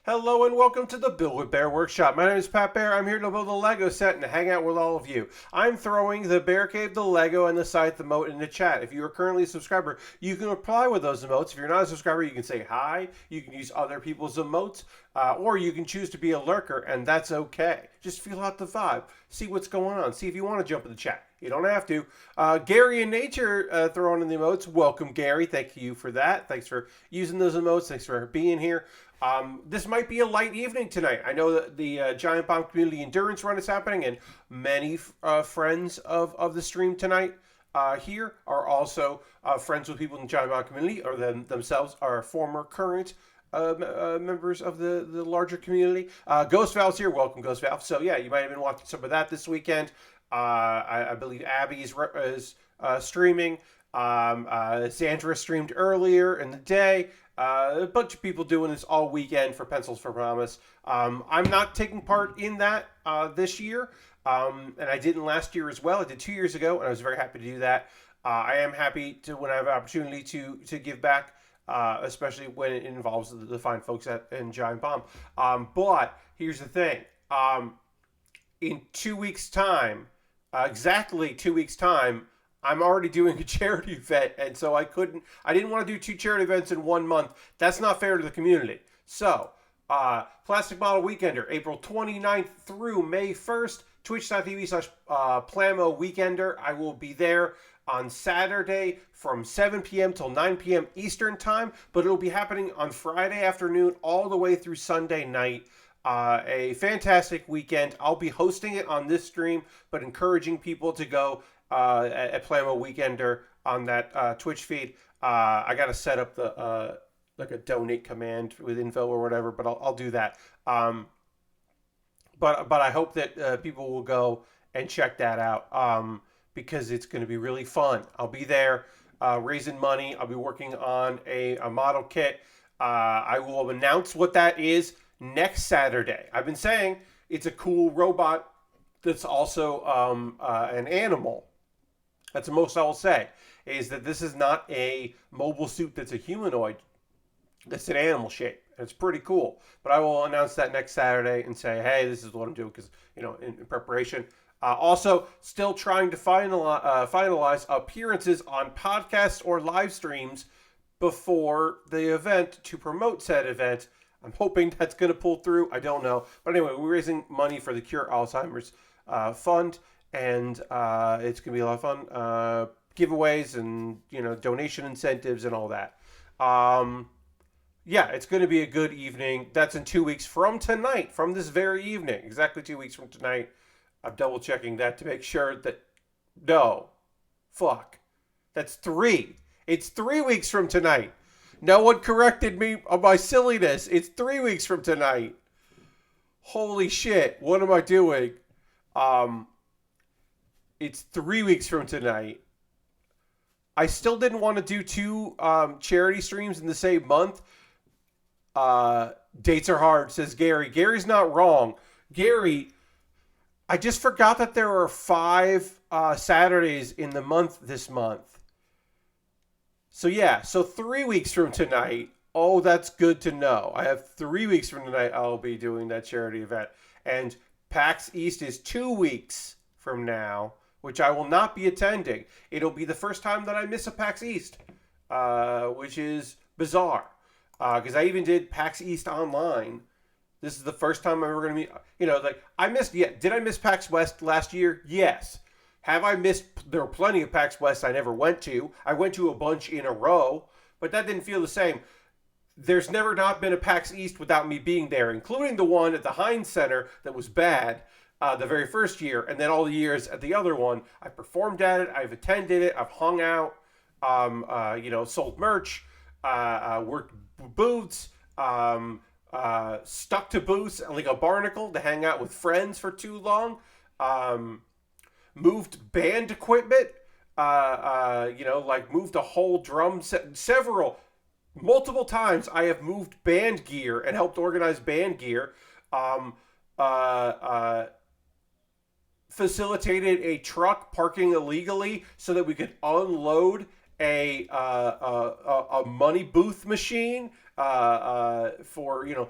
Hello and welcome to the Build With Baer Workshop. My name is Pat Bear. I'm here to build a Lego set and to hang out with all of you. I'm throwing the Bear Cave, the Lego, and the Scythe emote in the chat. If you are currently a subscriber, you can reply with those emotes. If you're not a subscriber, you can say hi. You can use other people's emotes. Or you can choose to be a lurker, and that's okay. Just feel out the vibe. See what's going on. See if you want to jump in the chat. You don't have to. Gary in Nature throwing in the emotes. Welcome, Gary. Thank you for that. Thanks for using those emotes. Thanks for being here. This might be a light evening tonight. I know that the Giant Bomb Community Endurance Run is happening, and many friends of the stream tonight here are also friends with people in the Giant Bomb community, or themselves are former current members of the larger community. Ghost Valve's here. Welcome, Ghost Valve. So yeah, you might have been watching some of that this weekend. I believe Abby is streaming. Sandra streamed earlier in the day. A bunch of people doing this all weekend for Pencils for Promise. I'm not taking part in that this year, and I didn't last year as well. I did 2 years ago, and I was very happy to do that. I am happy to when I have an opportunity to give back. Especially when it involves the fine folks in Giant Bomb. But here's the thing. In 2 weeks' time, exactly 2 weeks' time, I'm already doing a charity event. And so I didn't want to do two charity events in 1 month. That's not fair to the community. So, Plastic Model Weekender, April 29th through May 1st, twitch.tv/Plamo Weekender. I will be there on Saturday from 7 p.m. till 9 p.m. Eastern Time, but it'll be happening on Friday afternoon all the way through Sunday night. A fantastic weekend. I'll be hosting it on this stream, but encouraging people to go at Plamo Weekender on that Twitch feed. I got to set up the like a donate command with info or whatever, but I'll do that. But I hope that people will go and check that out. Because it's going to be really fun. I'll be there raising money. I'll be working on a model kit. I will announce what that is next Saturday. I've been saying it's a cool robot that's also an animal. That's the most I will say, is that this is not a mobile suit that's a humanoid. It's an animal shape. It's pretty cool. But I will announce that next Saturday and say, hey, this is what I'm doing because, in preparation. Also, still trying to finalize appearances on podcasts or live streams before the event to promote said event. I'm hoping that's going to pull through. I don't know. But anyway, we're raising money for the Cure Alzheimer's Fund, and it's going to be a lot of fun. Giveaways and, donation incentives and all that. Yeah, it's going to be a good evening. That's in 2 weeks from tonight, from this very evening. Exactly 2 weeks from tonight. I'm double checking that to make sure that that's 3. It's 3 weeks from tonight. No one corrected me on my silliness. It's 3 weeks from tonight. Holy shit. What am I doing? It's 3 weeks from tonight. I still didn't want to do two charity streams in the same month. Dates are hard, says Gary. Gary's not wrong. Gary, I just forgot that there are 5 Saturdays in the month this month. So 3 weeks from tonight. Oh, that's good to know. I have 3 weeks from tonight I'll be doing that charity event. And PAX East is 2 weeks from now, which I will not be attending. It'll be the first time that I miss a PAX East, which is bizarre. Because I even did PAX East online. This is the first time I'm ever going to be, I missed, did I miss PAX West last year? Yes. Have I missed, there were plenty of PAX West I never went to. I went to a bunch in a row, but that didn't feel the same. There's never not been a PAX East without me being there, including the one at the Heinz Center that was bad the very first year, and then all the years at the other one. I performed at it, I've attended it, I've hung out, sold merch, worked booths, stuck to booths like a barnacle to hang out with friends for too long, moved band equipment, moved a whole drum set, multiple times I have moved band gear and helped organize band gear, facilitated a truck parking illegally so that we could unload a money booth machine for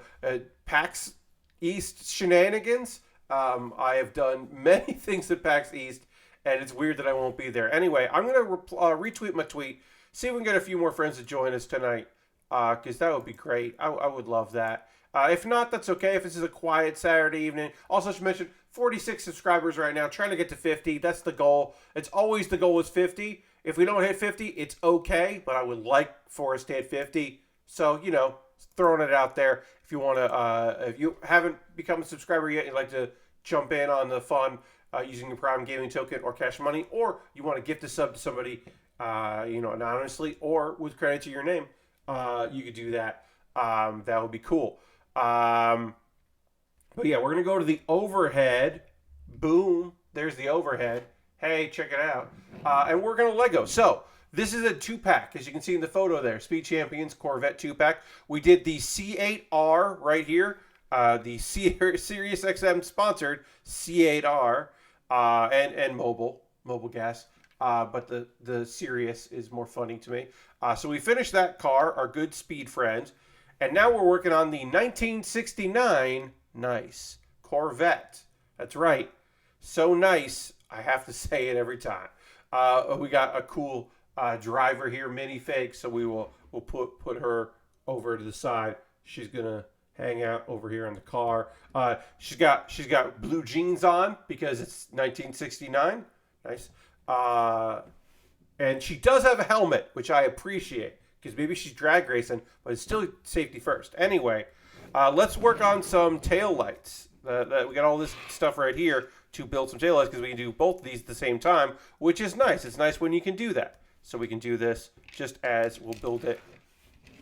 PAX East shenanigans. I have done many things at PAX East, and it's weird that I won't be there. Anyway, I'm going to retweet my tweet, see if we can get a few more friends to join us tonight, because that would be great. I would love that. If not, that's okay. If this is a quiet Saturday evening. Also, I should mention 46 subscribers right now, trying to get to 50. That's the goal. It's always the goal is 50. If we don't hit 50, it's okay, but I would like for us to hit 50. So, throwing it out there. If you want to, if you haven't become a subscriber yet, you'd like to jump in on the fun using your Prime Gaming token or Cash Money, or you want to gift a sub to somebody, anonymously or with credit to your name, you could do that. That would be cool. But yeah, we're going to go to the overhead. Boom. There's the overhead. Hey, check it out. And we're going to Lego. So this is a 2-pack, as you can see in the photo there. Speed Champions Corvette 2-pack. We did the C8R right here. The Sirius XM sponsored C8R and mobile gas. But the Sirius is more funny to me. So we finished that car, our good speed friend. And now we're working on the 1969 nice Corvette. That's right. So nice, I have to say it every time. We got a cool driver here, minifig, so we'll put her over to the side. She's gonna hang out over here in the car. She's got blue jeans on because it's 1969. Nice. And she does have a helmet, which I appreciate, because maybe she's drag racing, but it's still safety first. Anyway, let's work on some tail lights. We got all this stuff right here to build some tail lights, because we can do both of these at the same time, which is nice. It's nice when you can do that. So we can do this just as we'll build it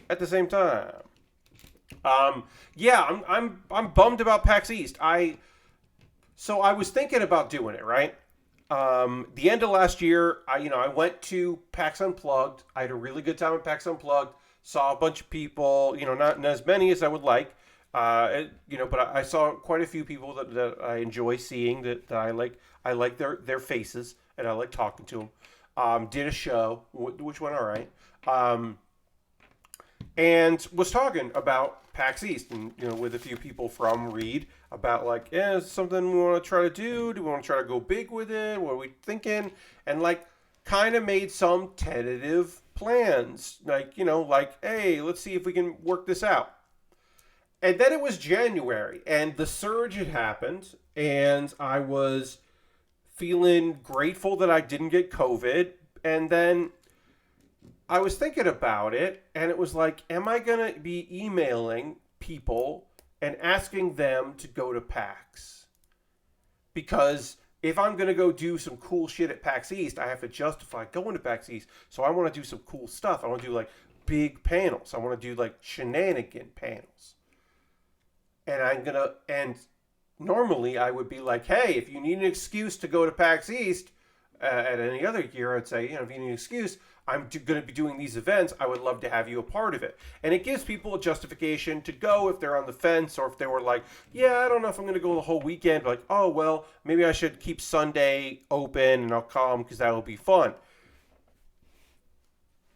at the same time. Yeah, I'm bummed about PAX East. So I was thinking about doing it, right? The end of last year, I went to PAX Unplugged. I had a really good time at PAX Unplugged. Saw a bunch of people, not as many as I would like, but I saw quite a few people that I enjoy seeing, that I like. I like their faces, and I like talking to them. Did a show, which went all right, and was talking about PAX East, and with a few people from Reed about is this something we want to try to do? Do we want to try to go big with it? What are we thinking? And kind of made some tentative plans, hey, let's see if we can work this out. And then it was January, and the surge had happened, and I was feeling grateful that I didn't get COVID, and then I was thinking about it, and it was am I going to be emailing people and asking them to go to PAX? Because if I'm going to go do some cool shit at PAX East, I have to justify going to PAX East. So I want to do some cool stuff. I want to do big panels. I want to do shenanigan panels. And normally I would be hey, if you need an excuse to go to PAX East, at any other year, I'd say, if you need an excuse, I'm going to be doing these events. I would love to have you a part of it. And it gives people a justification to go if they're on the fence, or if they were yeah, I don't know if I'm going to go the whole weekend. Oh, well, maybe I should keep Sunday open and I'll come because that will be fun.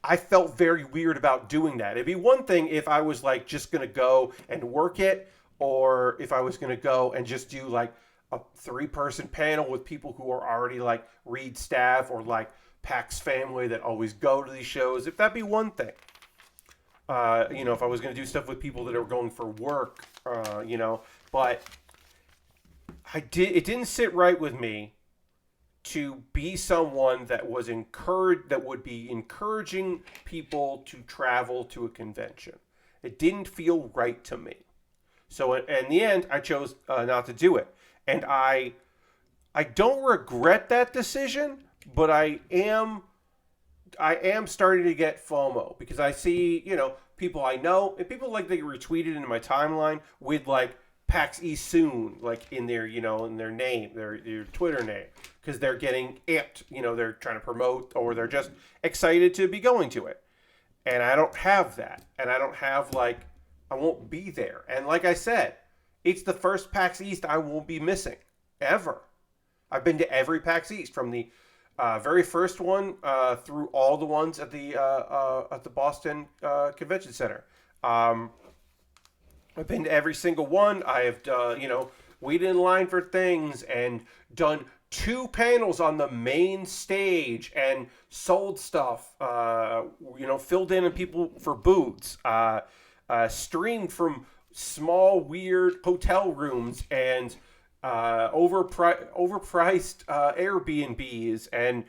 I felt very weird about doing that. It'd be one thing if I was just going to go and work it, or if I was going to go and just do a 3-person panel with people who are already Reed staff or PAX family that always go to these shows. If that'd be one thing, if I was going to do stuff with people that are going for work, but it didn't sit right with me to be someone that would be encouraging people to travel to a convention. It didn't feel right to me. So in the end, I chose not to do it. And I don't regret that decision, but I am starting to get FOMO, because I see, people I know, and people they retweeted into my timeline with PAX East soon, in their, in their name, their Twitter name, because they're getting amped, they're trying to promote, or they're just excited to be going to it. And I don't have that. And I don't have I won't be there. And like I said, it's the first PAX East I won't be missing ever. I've been to every PAX East, from the Very first one through all the ones at the Boston Convention Center. Um, I've been to every single one. I have, waited in line for things and done two panels on the main stage and sold stuff. Filled in people for booths. Streamed from small, weird hotel rooms and overpriced Airbnbs, and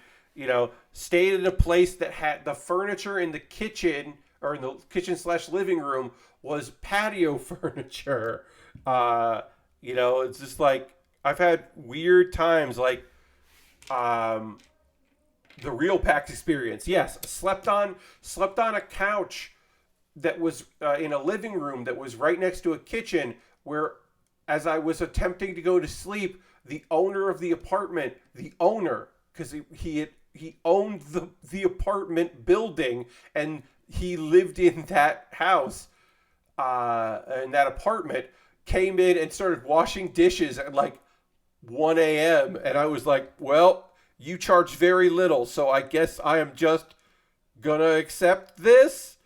stayed in a place that had the furniture in the kitchen or in the kitchen slash living room was patio furniture. It's just like I've had weird times, like the real PAX experience. Yes, slept on a couch that was in a living room that was right next to a kitchen where, as I was attempting to go to sleep, the owner of the apartment, because he owned the apartment building and he lived in that house, in that apartment, came in and started washing dishes at like 1 a.m. And I was like, well, you charge very little, so I guess I am just gonna accept this.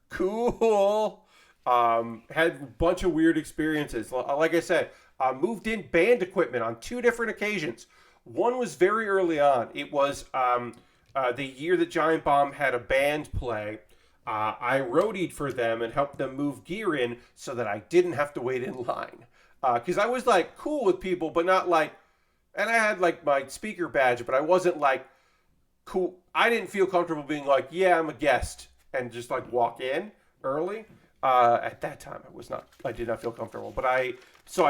Cool. Had a bunch of weird experiences. Like I said, moved in band equipment on two different occasions. One was very early on. It was the year that Giant Bomb had a band play. I roadied for them and helped them move gear in so that I didn't have to wait in line. Because I was like cool with people, but not like, and I had like my speaker badge, but I wasn't like cool. I didn't feel comfortable being like, yeah, I'm a guest, and just like walk in early. At that time, I did not feel comfortable, but I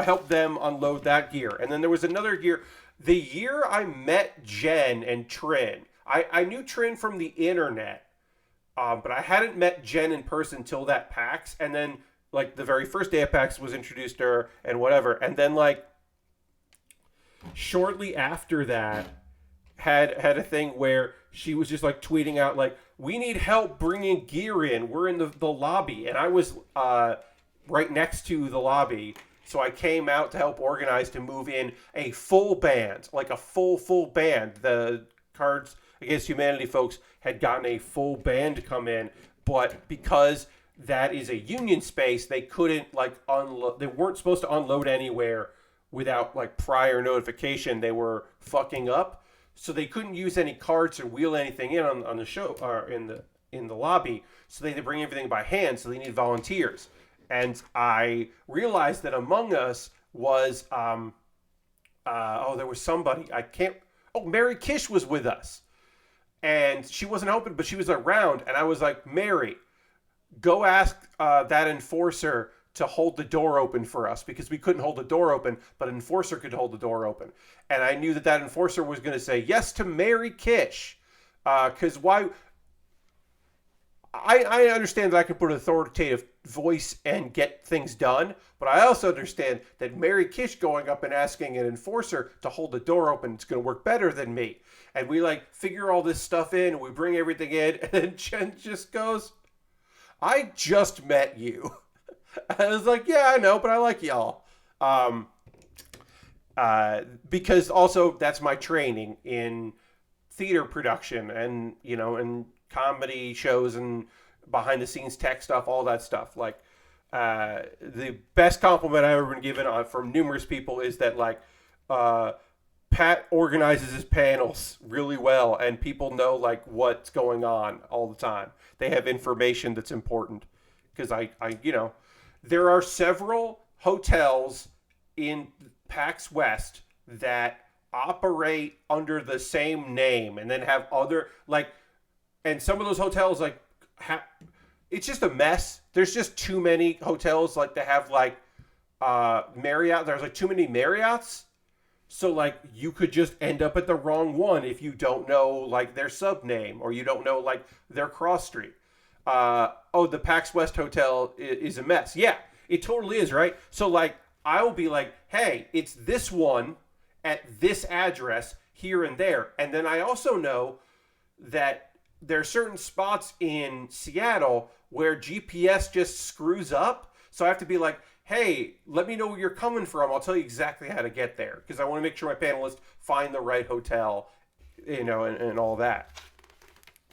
helped them unload that gear. And then there was another gear. The year I met Jen and Trin, I knew Trin from the internet, but I hadn't met Jen in person till that PAX. And then like the very first day of PAX was introduced to her and whatever. And then like shortly after that, had a thing where she was just like tweeting out like, we need help bringing gear in. We're in the lobby. And I was right next to the lobby. So I came out to help organize to move in a full band, like a full band. The Cards Against Humanity folks had gotten a full band to come in. But because that is a union space, they couldn't like unload. They weren't supposed to unload anywhere without like prior notification. They were fucking up. So they couldn't use any carts or wheel anything in on the show or in the lobby. So they had to bring everything by hand. So they needed volunteers. And I realized that among us was there was somebody Mary Kish was with us, and she wasn't open, but she was around. And I was like, Mary, go ask that enforcer to hold the door open for us, because we couldn't hold the door open, but an enforcer could hold the door open. And I knew that enforcer was going to say yes to Mary Kish, because why? I understand that I can put an authoritative voice and get things done, but I also understand that Mary Kish going up and asking an enforcer to hold the door open is going to work better than me. And we like figure all this stuff in, we bring everything in, and then Jen just goes, I just met you. I was like, yeah, I know, but I like y'all. Because also that's my training in theater production and, and comedy shows and behind the scenes tech stuff, all that stuff. Like, the best compliment I've ever been given from numerous people is that like, Pat organizes his panels really well and people know like what's going on all the time. They have information that's important, because I there are several hotels in PAX West that operate under the same name and then have other like, and some of those hotels like it's just a mess. There's just too many hotels like to have like Marriott. There's like too many Marriotts, so like you could just end up at the wrong one if you don't know like their sub name or you don't know like their cross street. The PAX West hotel is a mess. Yeah, it totally is, right? So like I will be like, hey, it's this one at this address here and there. And then I also know that there are certain spots in Seattle where GPS just screws up. So I have to be like, hey, let me know where you're coming from. I'll tell you exactly how to get there, because I want to make sure my panelists find the right hotel and all that.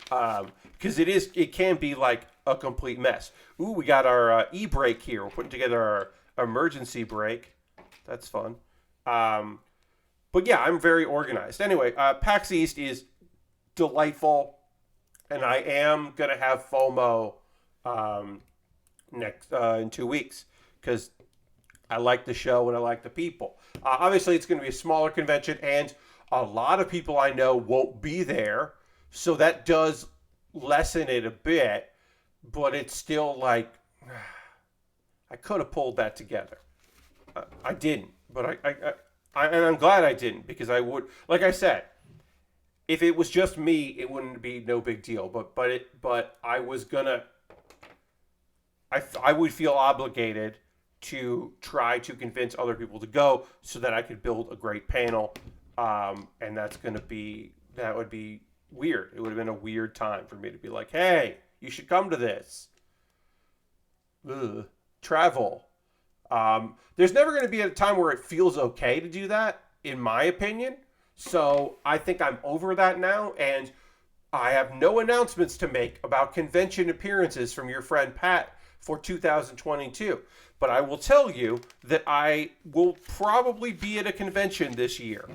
Because it can be like a complete mess. Ooh, we got our e-brake here. We're putting together our emergency brake. That's fun. But yeah, I'm very organized. Anyway, PAX East is delightful, and I am gonna have FOMO next in 2 weeks because I like the show and I like the people. Obviously, it's going to be a smaller convention, and a lot of people I know won't be there, so that does lessen it a bit. But it's still like I could have pulled that together. I didn't, but and I'm glad I didn't, because I would, like I said, if it was just me, it wouldn't be no big deal. But I was gonna, I would feel obligated to try to convince other people to go so that I could build a great panel, and that would be weird. It would have been a weird time for me to be like, hey, you should come to this. Ugh. Travel. There's never going to be a time where it feels okay to do that, in my opinion. So I think I'm over that now, and I have no announcements to make about convention appearances from your friend Pat for 2022. But I will tell you that I will probably be at a convention this year,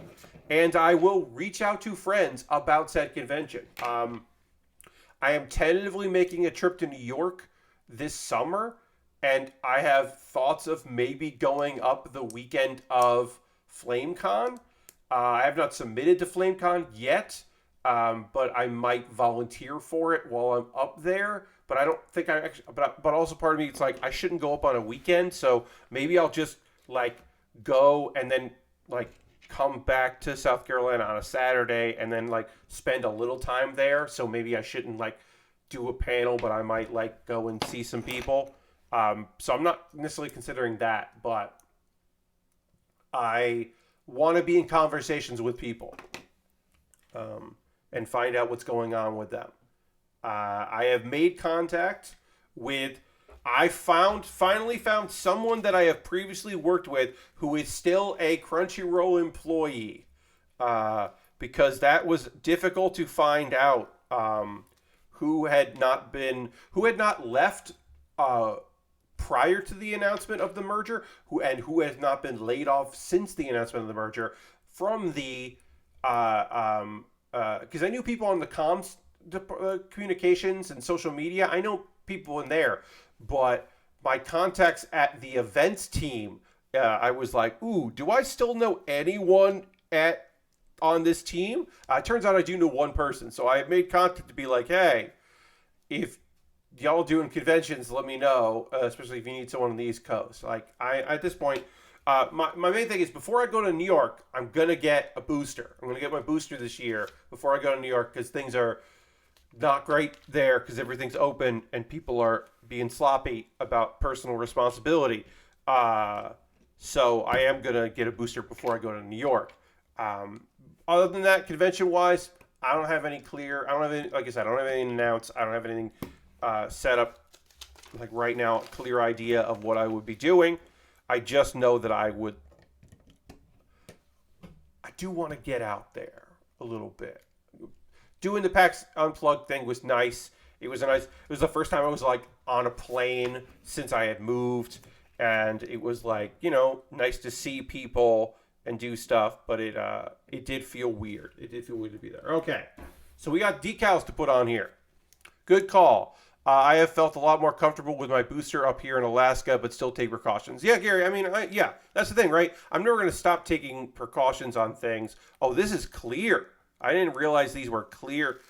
and I will reach out to friends about said convention. I am tentatively making a trip to New York this summer, and I have thoughts of maybe going up the weekend of FlameCon. I have not submitted to FlameCon yet, but I might volunteer for it while I'm up there. But I don't think I actually. But also part of me, it's like I shouldn't go up on a weekend, so maybe I'll just like go and then like come back to South Carolina on a Saturday and then like spend a little time there. So maybe I shouldn't like do a panel, but I might like go and see some people. So I'm not necessarily considering that, but I want to be in conversations with people, and find out what's going on with them. I have made contact with. I finally found someone that I have previously worked with who is still a Crunchyroll employee, because that was difficult to find out. Who had not left prior to the announcement of the merger, who has not been laid off since the announcement of the merger from the because I knew people on the comms communications and social media. I know people in there, but my contacts at the events team, I was like, ooh, do I still know anyone on this team? It turns out I do know one person, so I made contact to be like, hey, if y'all doing conventions, let me know, especially if you need someone on the East Coast. Like, at this point, my main thing is before I go to New York, I'm going to get a booster. I'm going to get my booster this year before I go to New York, because things are not great there because everything's open and people are being sloppy about personal responsibility. So I am going to get a booster before I go to New York. Other than that, convention-wise, I don't have any, like I said, I don't have anything announced. I don't have anything set up, like right now, a clear idea of what I would be doing. I just know that I do want to get out there a little bit. Doing the PAX Unplugged thing was nice. It was the first time I was like on a plane since I had moved, and it was like, nice to see people and do stuff, but it did feel weird. It did feel weird to be there. Okay, so we got decals to put on here. Good call. I have felt a lot more comfortable with my booster up here in Alaska, but still take precautions. Yeah, Gary, yeah, that's the thing, right? I'm never going to stop taking precautions on things. Oh, this is clear. I didn't realize these were clear.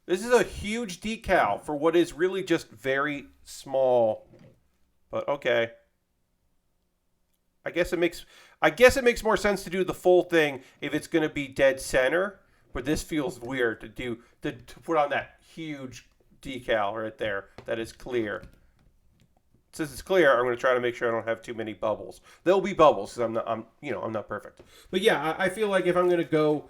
This is a huge decal for what is really just very small. But okay. I guess it makes more sense to do the full thing if it's going to be dead center. But this feels weird to put on that huge decal right there that is clear. Since it's clear, I'm going to try to make sure I don't have too many bubbles. There'll be bubbles because I'm not perfect. But yeah, I feel like if I'm going to go,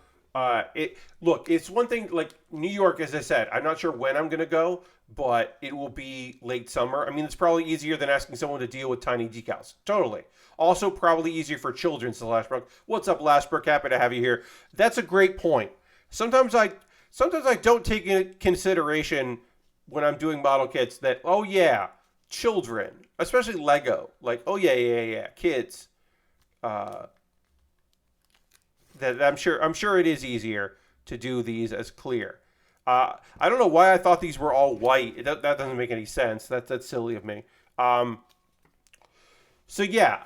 it's one thing, like New York, as I said, I'm not sure when I'm going to go, but it will be late summer. I mean, it's probably easier than asking someone to deal with tiny decals. Totally. Also, probably easier for children. So Lashbrook, what's up, Lashbrook? Happy to have you here. That's a great point. sometimes I don't take into consideration when I'm doing model kits that, oh yeah, children, especially Lego, like, oh yeah, kids. Uh, that I'm sure it is easier to do these as clear. I don't know why I thought these were all white. That doesn't make any sense. That's silly of me. Um, so yeah,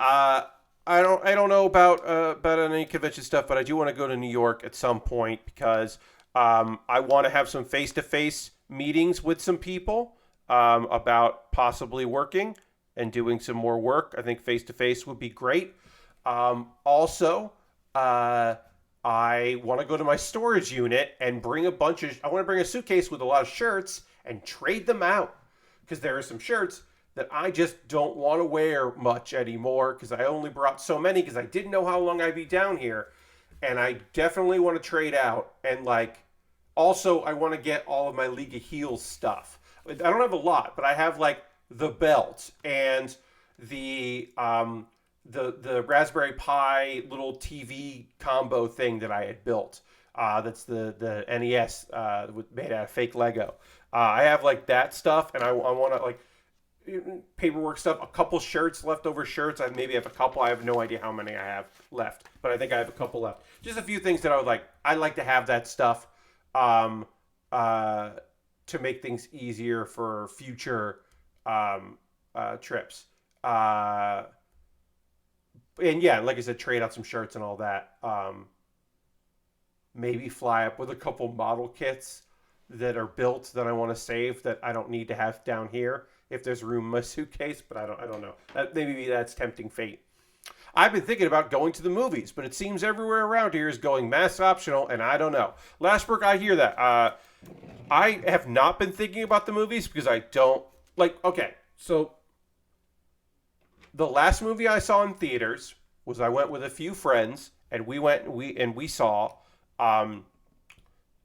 I don't know about any convention stuff, but I do want to go to New York at some point because I want to have some face to face meetings with some people about possibly working and doing some more work. I think face to face would be great. Also, I want to go to my storage unit and bring I want to bring a suitcase with a lot of shirts and trade them out because there are some shirts that I just don't want to wear much anymore because I only brought so many because I didn't know how long I'd be down here. And I definitely want to trade out. And like, also, I want to get all of my League of Heels stuff. I don't have a lot, but I have like the belt and the the Raspberry Pi little TV combo thing that I had built. That's the NES made out of fake Lego. I have like that stuff, and I want to like paperwork stuff. A couple shirts, leftover shirts. I maybe have a couple. I have no idea how many I have left, but I think I have a couple left. Just a few things that I would like. I'd like to have that stuff to make things easier for future trips. And yeah, like I said, trade out some shirts and all that. Maybe fly up with a couple model kits that are built that I want to save that I don't need to have down here if there's room in my suitcase. But I don't know. Maybe that's tempting fate. I've been thinking about going to the movies, but it seems everywhere around here is going mask optional, and I don't know. Lashbrook, I hear that. I have not been thinking about the movies because I don't like. Okay, so the last movie I saw in theaters was I went with a few friends and we saw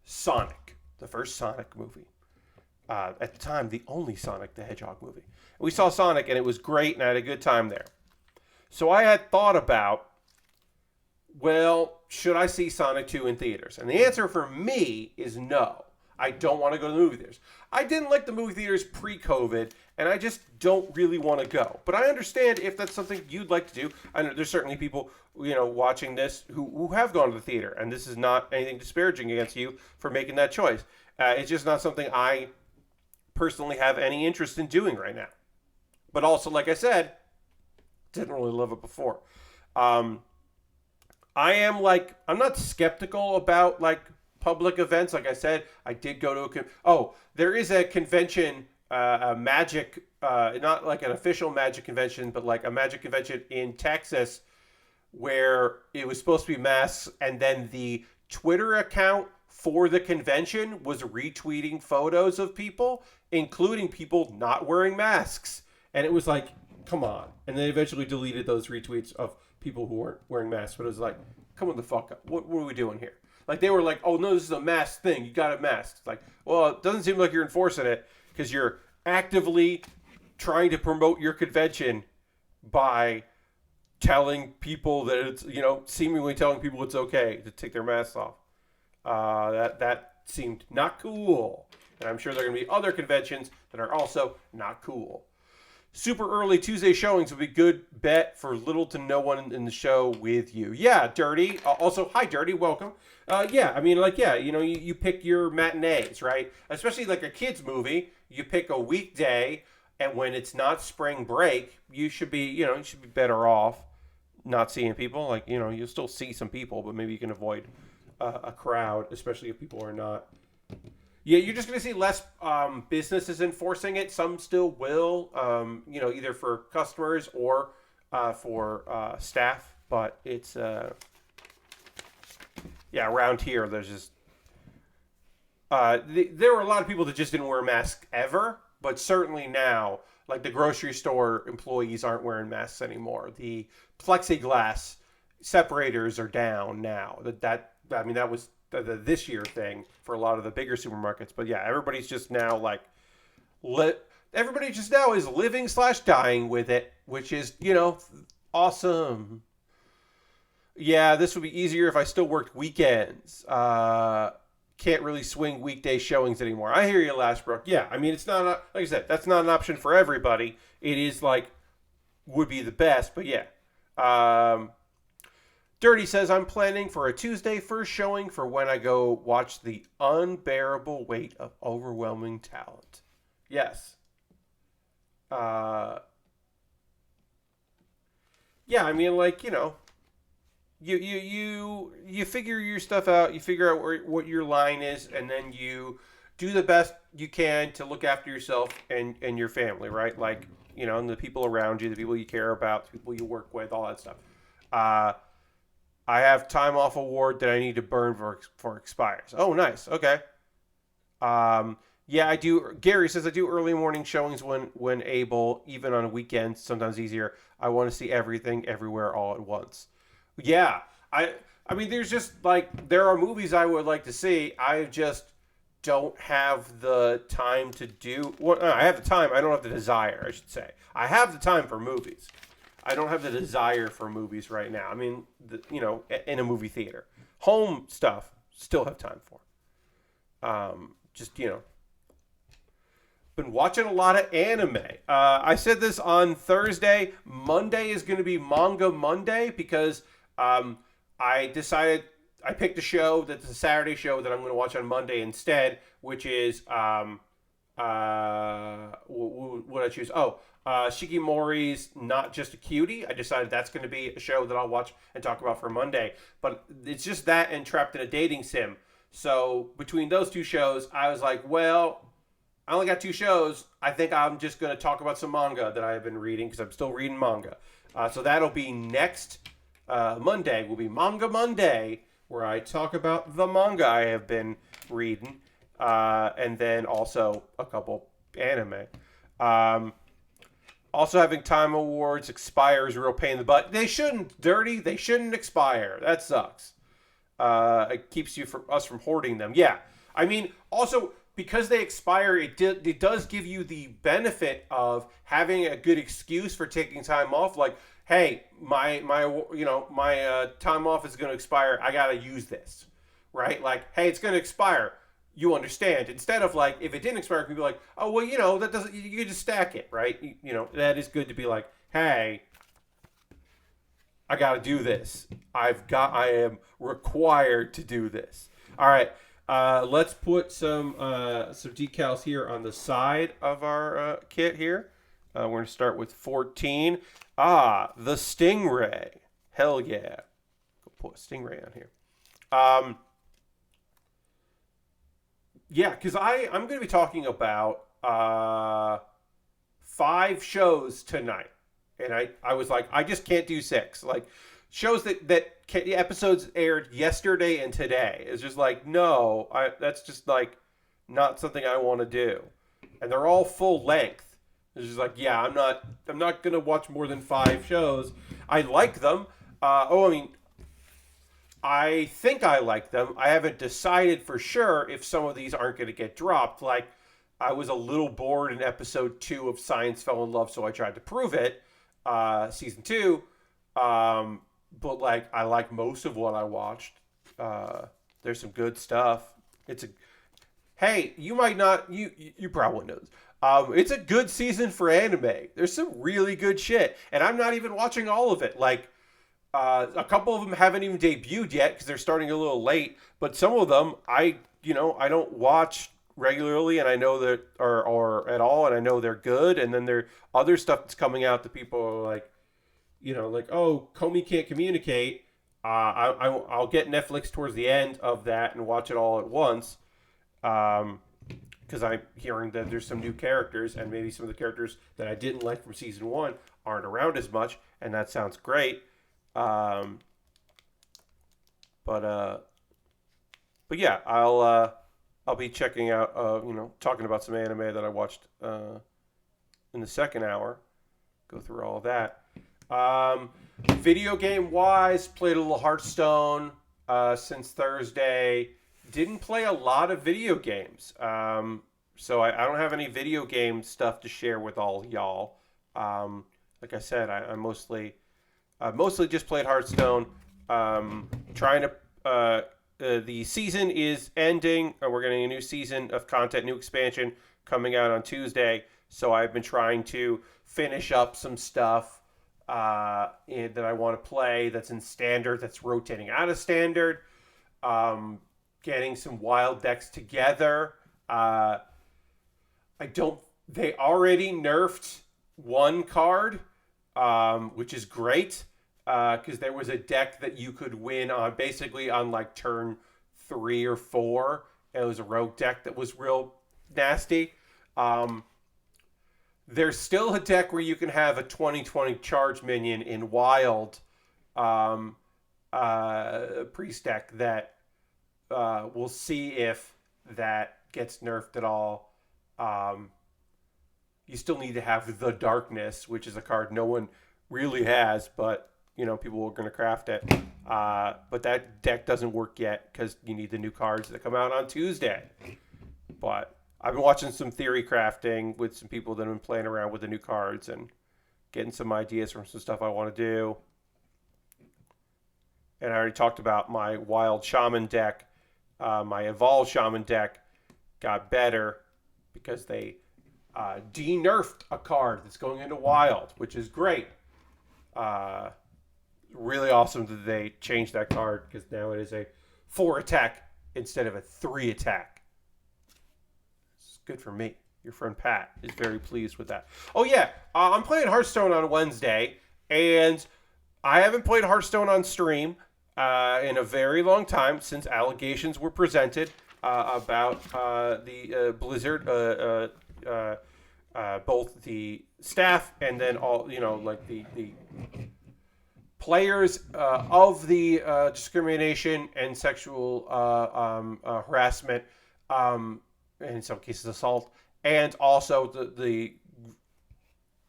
Sonic, the first Sonic movie. At the time, the only Sonic the Hedgehog movie. We saw Sonic and it was great and I had a good time there. So I had thought about, well, should I see Sonic 2 in theaters? And the answer for me is no. I don't want to go to the movie theaters. I didn't like the movie theaters pre-COVID, and I just don't really want to go. But I understand if that's something you'd like to do. I know there's certainly people, watching this who have gone to the theater, and this is not anything disparaging against you for making that choice. It's just not something I personally have any interest in doing right now. But also, like I said, didn't really love it before. I'm not skeptical about public events. Like I said, I did go to there is a convention, a magic, not like an official magic convention, but like a magic convention in Texas where it was supposed to be masks, and then the Twitter account for the convention was retweeting photos of people, including people not wearing masks. And it was like, come on. And they eventually deleted those retweets of people who weren't wearing masks. But it was like, come on the fuck up. What are we doing here? Like, they were like, oh, no, this is a mask thing. You got a mask. It's like, well, it doesn't seem like you're enforcing it because you're actively trying to promote your convention by telling people that it's, seemingly telling people it's okay to take their masks off. That seemed not cool. And I'm sure there are going to be other conventions that are also not cool. Super early Tuesday showings would be good bet for little to no one in the show with you. Yeah, Dirty. Also, hi, Dirty. Welcome. You pick your matinees, right? Especially like a kid's movie. You pick a weekday, and when it's not spring break, you should be better off not seeing people. You'll still see some people, but maybe you can avoid a crowd, especially if people are not. Yeah, you're just going to see less businesses enforcing it. Some still will, either for customers or for staff. But it's, around here, there's just... there were a lot of people that just didn't wear masks ever. But certainly now, like the grocery store employees aren't wearing masks anymore. The plexiglass separators are down now. That was... the this year thing for a lot of the bigger supermarkets. But yeah, everybody's just now everybody just now is living/dying with it, which is, awesome. Yeah, this would be easier if I still worked weekends. can't really swing weekday showings anymore. I hear you, Lashbrook. Yeah, I mean, it's not, like I said, that's not an option for everybody. It is like, would be the best, but yeah. Dirty says, I'm planning for a Tuesday first showing for when I go watch The Unbearable Weight of Overwhelming Talent. Yes. Yeah, I mean, like, you figure your stuff out, you figure out what your line is, and then you do the best you can to look after yourself and your family, right? Like, and the people around you, the people you care about, the people you work with, all that stuff. I have time off award that I need to burn for expires. Oh, nice. Okay. Yeah, I do. Gary says I do early morning showings when able, even on weekends, sometimes easier. I want to see everything everywhere all at once. Yeah. I mean, there's just like, there are movies I would like to see. I just don't have the time to do. Well, I have the time. I don't have the desire, I should say. I have the time for movies. I don't have the desire for movies right now. I mean, in a movie theater. Home stuff, still have time for. Just, been watching a lot of anime. I said this on Thursday. Monday is going to be Manga Monday because I decided I picked a show that's a Saturday show that I'm going to watch on Monday instead, which is what did I choose? Shikimori's Not Just a Cutie. I decided that's going to be a show that I'll watch and talk about for Monday. But it's just that and Trapped in a Dating Sim. So between those two shows, I was like, well, I only got two shows. I think I'm just going to talk about some manga that I have been reading because I'm still reading manga. So that'll be next Monday. Will be Manga Monday, where I talk about the manga I have been reading. And then also a couple anime. Also having time awards expires, real pain in the butt. They shouldn't, Dirty. They shouldn't expire. That sucks. It keeps us from hoarding them. Yeah. I mean, also, because they expire, it does give you the benefit of having a good excuse for taking time off. Like, hey, my time off is going to expire. I got to use this, right? Like, hey, it's going to expire. You understand. Instead of like, if it didn't expire, you can be like, oh, well, that doesn't, you can just stack it, right? That is good to be like, hey, I got to do this. I am required to do this. All right. Let's put some decals here on the side of our kit here. We're going to start with 14. The Stingray. Hell yeah. Go put a Stingray on here. Yeah, because I'm going to be talking about 5 shows tonight. And I was like, I just can't do 6. Like, shows that episodes aired yesterday and today. It's just like, no, that's just like not something I want to do. And they're all full length. It's just like, yeah, I'm not going to watch more than 5 shows. I like them. I think I like them. I haven't decided for sure if some of these aren't going to get dropped. Like, I was a little bored in episode 2 of Science Fell in Love, so I tried to prove it. Season 2. But, like, I like most of what I watched. There's some good stuff. Hey, you might not... You probably know this. It's a good season for anime. There's some really good shit. And I'm not even watching all of it. Like... a couple of them haven't even debuted yet because they're starting a little late. But some of them, I don't watch regularly, and I know that or at all, and I know they're good. And then there are other stuff that's coming out that people are like, oh, Comey Can't Communicate. I'll get Netflix towards the end of that and watch it all at once. Because I'm hearing that there's some new characters, and maybe some of the characters that I didn't like from season 1 aren't around as much, and that sounds great. But yeah, I'll be checking out, talking about some anime that I watched in the second hour. Go through all of that. Video game wise, played a little Hearthstone since Thursday. Didn't play a lot of video games. So I don't have any video game stuff to share with all y'all. Like I said, I mostly just played Hearthstone. Trying to the season is ending, and we're getting a new season of content, new expansion coming out on Tuesday. So I've been trying to finish up some stuff that I want to play that's in standard, that's rotating out of standard. Getting some wild decks together. They already nerfed one card, which is great, because there was a deck that you could win on basically on like turn 3 or 4. It was a rogue deck that was real nasty. There's still a deck where you can have a 20/20 charge minion in wild priest deck that we'll see if that gets nerfed at all. You still need to have the Darkness, which is a card no one really has, but people are going to craft it. But that deck doesn't work yet because you need the new cards that come out on Tuesday. But I've been watching some theory crafting with some people that have been playing around with the new cards and getting some ideas from some stuff I want to do. And I already talked about my Wild Shaman deck. My Evolved Shaman deck got better because they de-nerfed a card that's going into Wild, which is great. Really awesome that they changed that card because now it is a 4 attack instead of a 3 attack. It's good for me. Your friend Pat is very pleased with that. Oh yeah, I'm playing Hearthstone on Wednesday, and I haven't played Hearthstone on stream in a very long time since allegations were presented about the Blizzard, both the staff and then all the players of the discrimination and sexual harassment, in some cases assault, and also the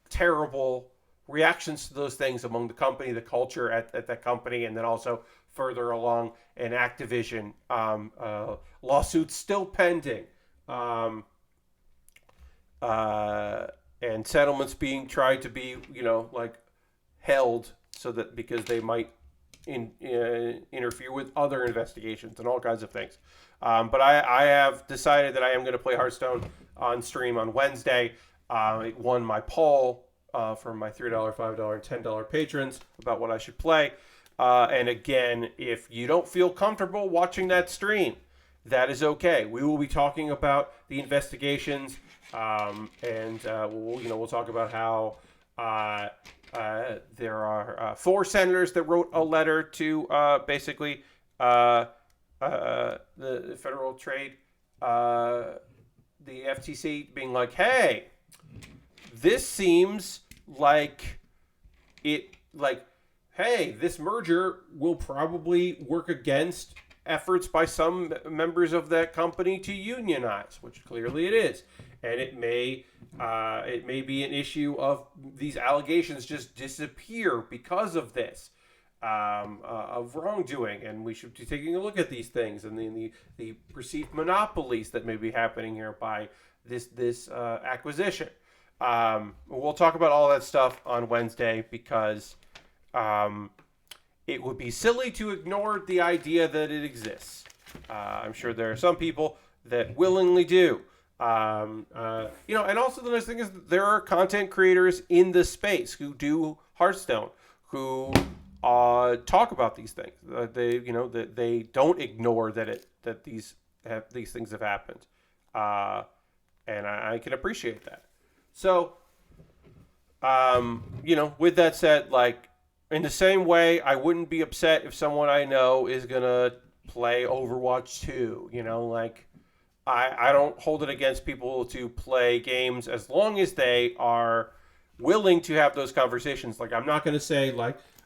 terrible reactions to those things among the company, the culture at that company, and then also further along an Activision lawsuit still pending, and settlements being tried to be held so that because they might interfere with other investigations and all kinds of things. But I have decided that I am going to play Hearthstone on stream on Wednesday. It won my poll from my $3, $5, and $10 patrons about what I should play. And again, if you don't feel comfortable watching that stream, that is okay. We will be talking about the investigations, and we'll talk about how there are 4 senators that wrote a letter to basically the Federal Trade, the FTC, being like, hey, this seems like hey, this merger will probably work against efforts by some members of that company to unionize, which clearly it is. And it may be an issue of these allegations just disappear because of this, of wrongdoing, and we should be taking a look at these things and the perceived monopolies that may be happening here by this acquisition. We'll talk about all that stuff on Wednesday because it would be silly to ignore the idea that it exists. I'm sure there are some people that willingly do. And also the nice thing is that there are content creators in the space who do Hearthstone, who talk about these things. They don't ignore that these things have happened, and I can appreciate that. So, with that said, in the same way, I wouldn't be upset if someone I know is gonna play Overwatch 2. I don't hold it against people to play games as long as they are willing to have those conversations. I'm not going to say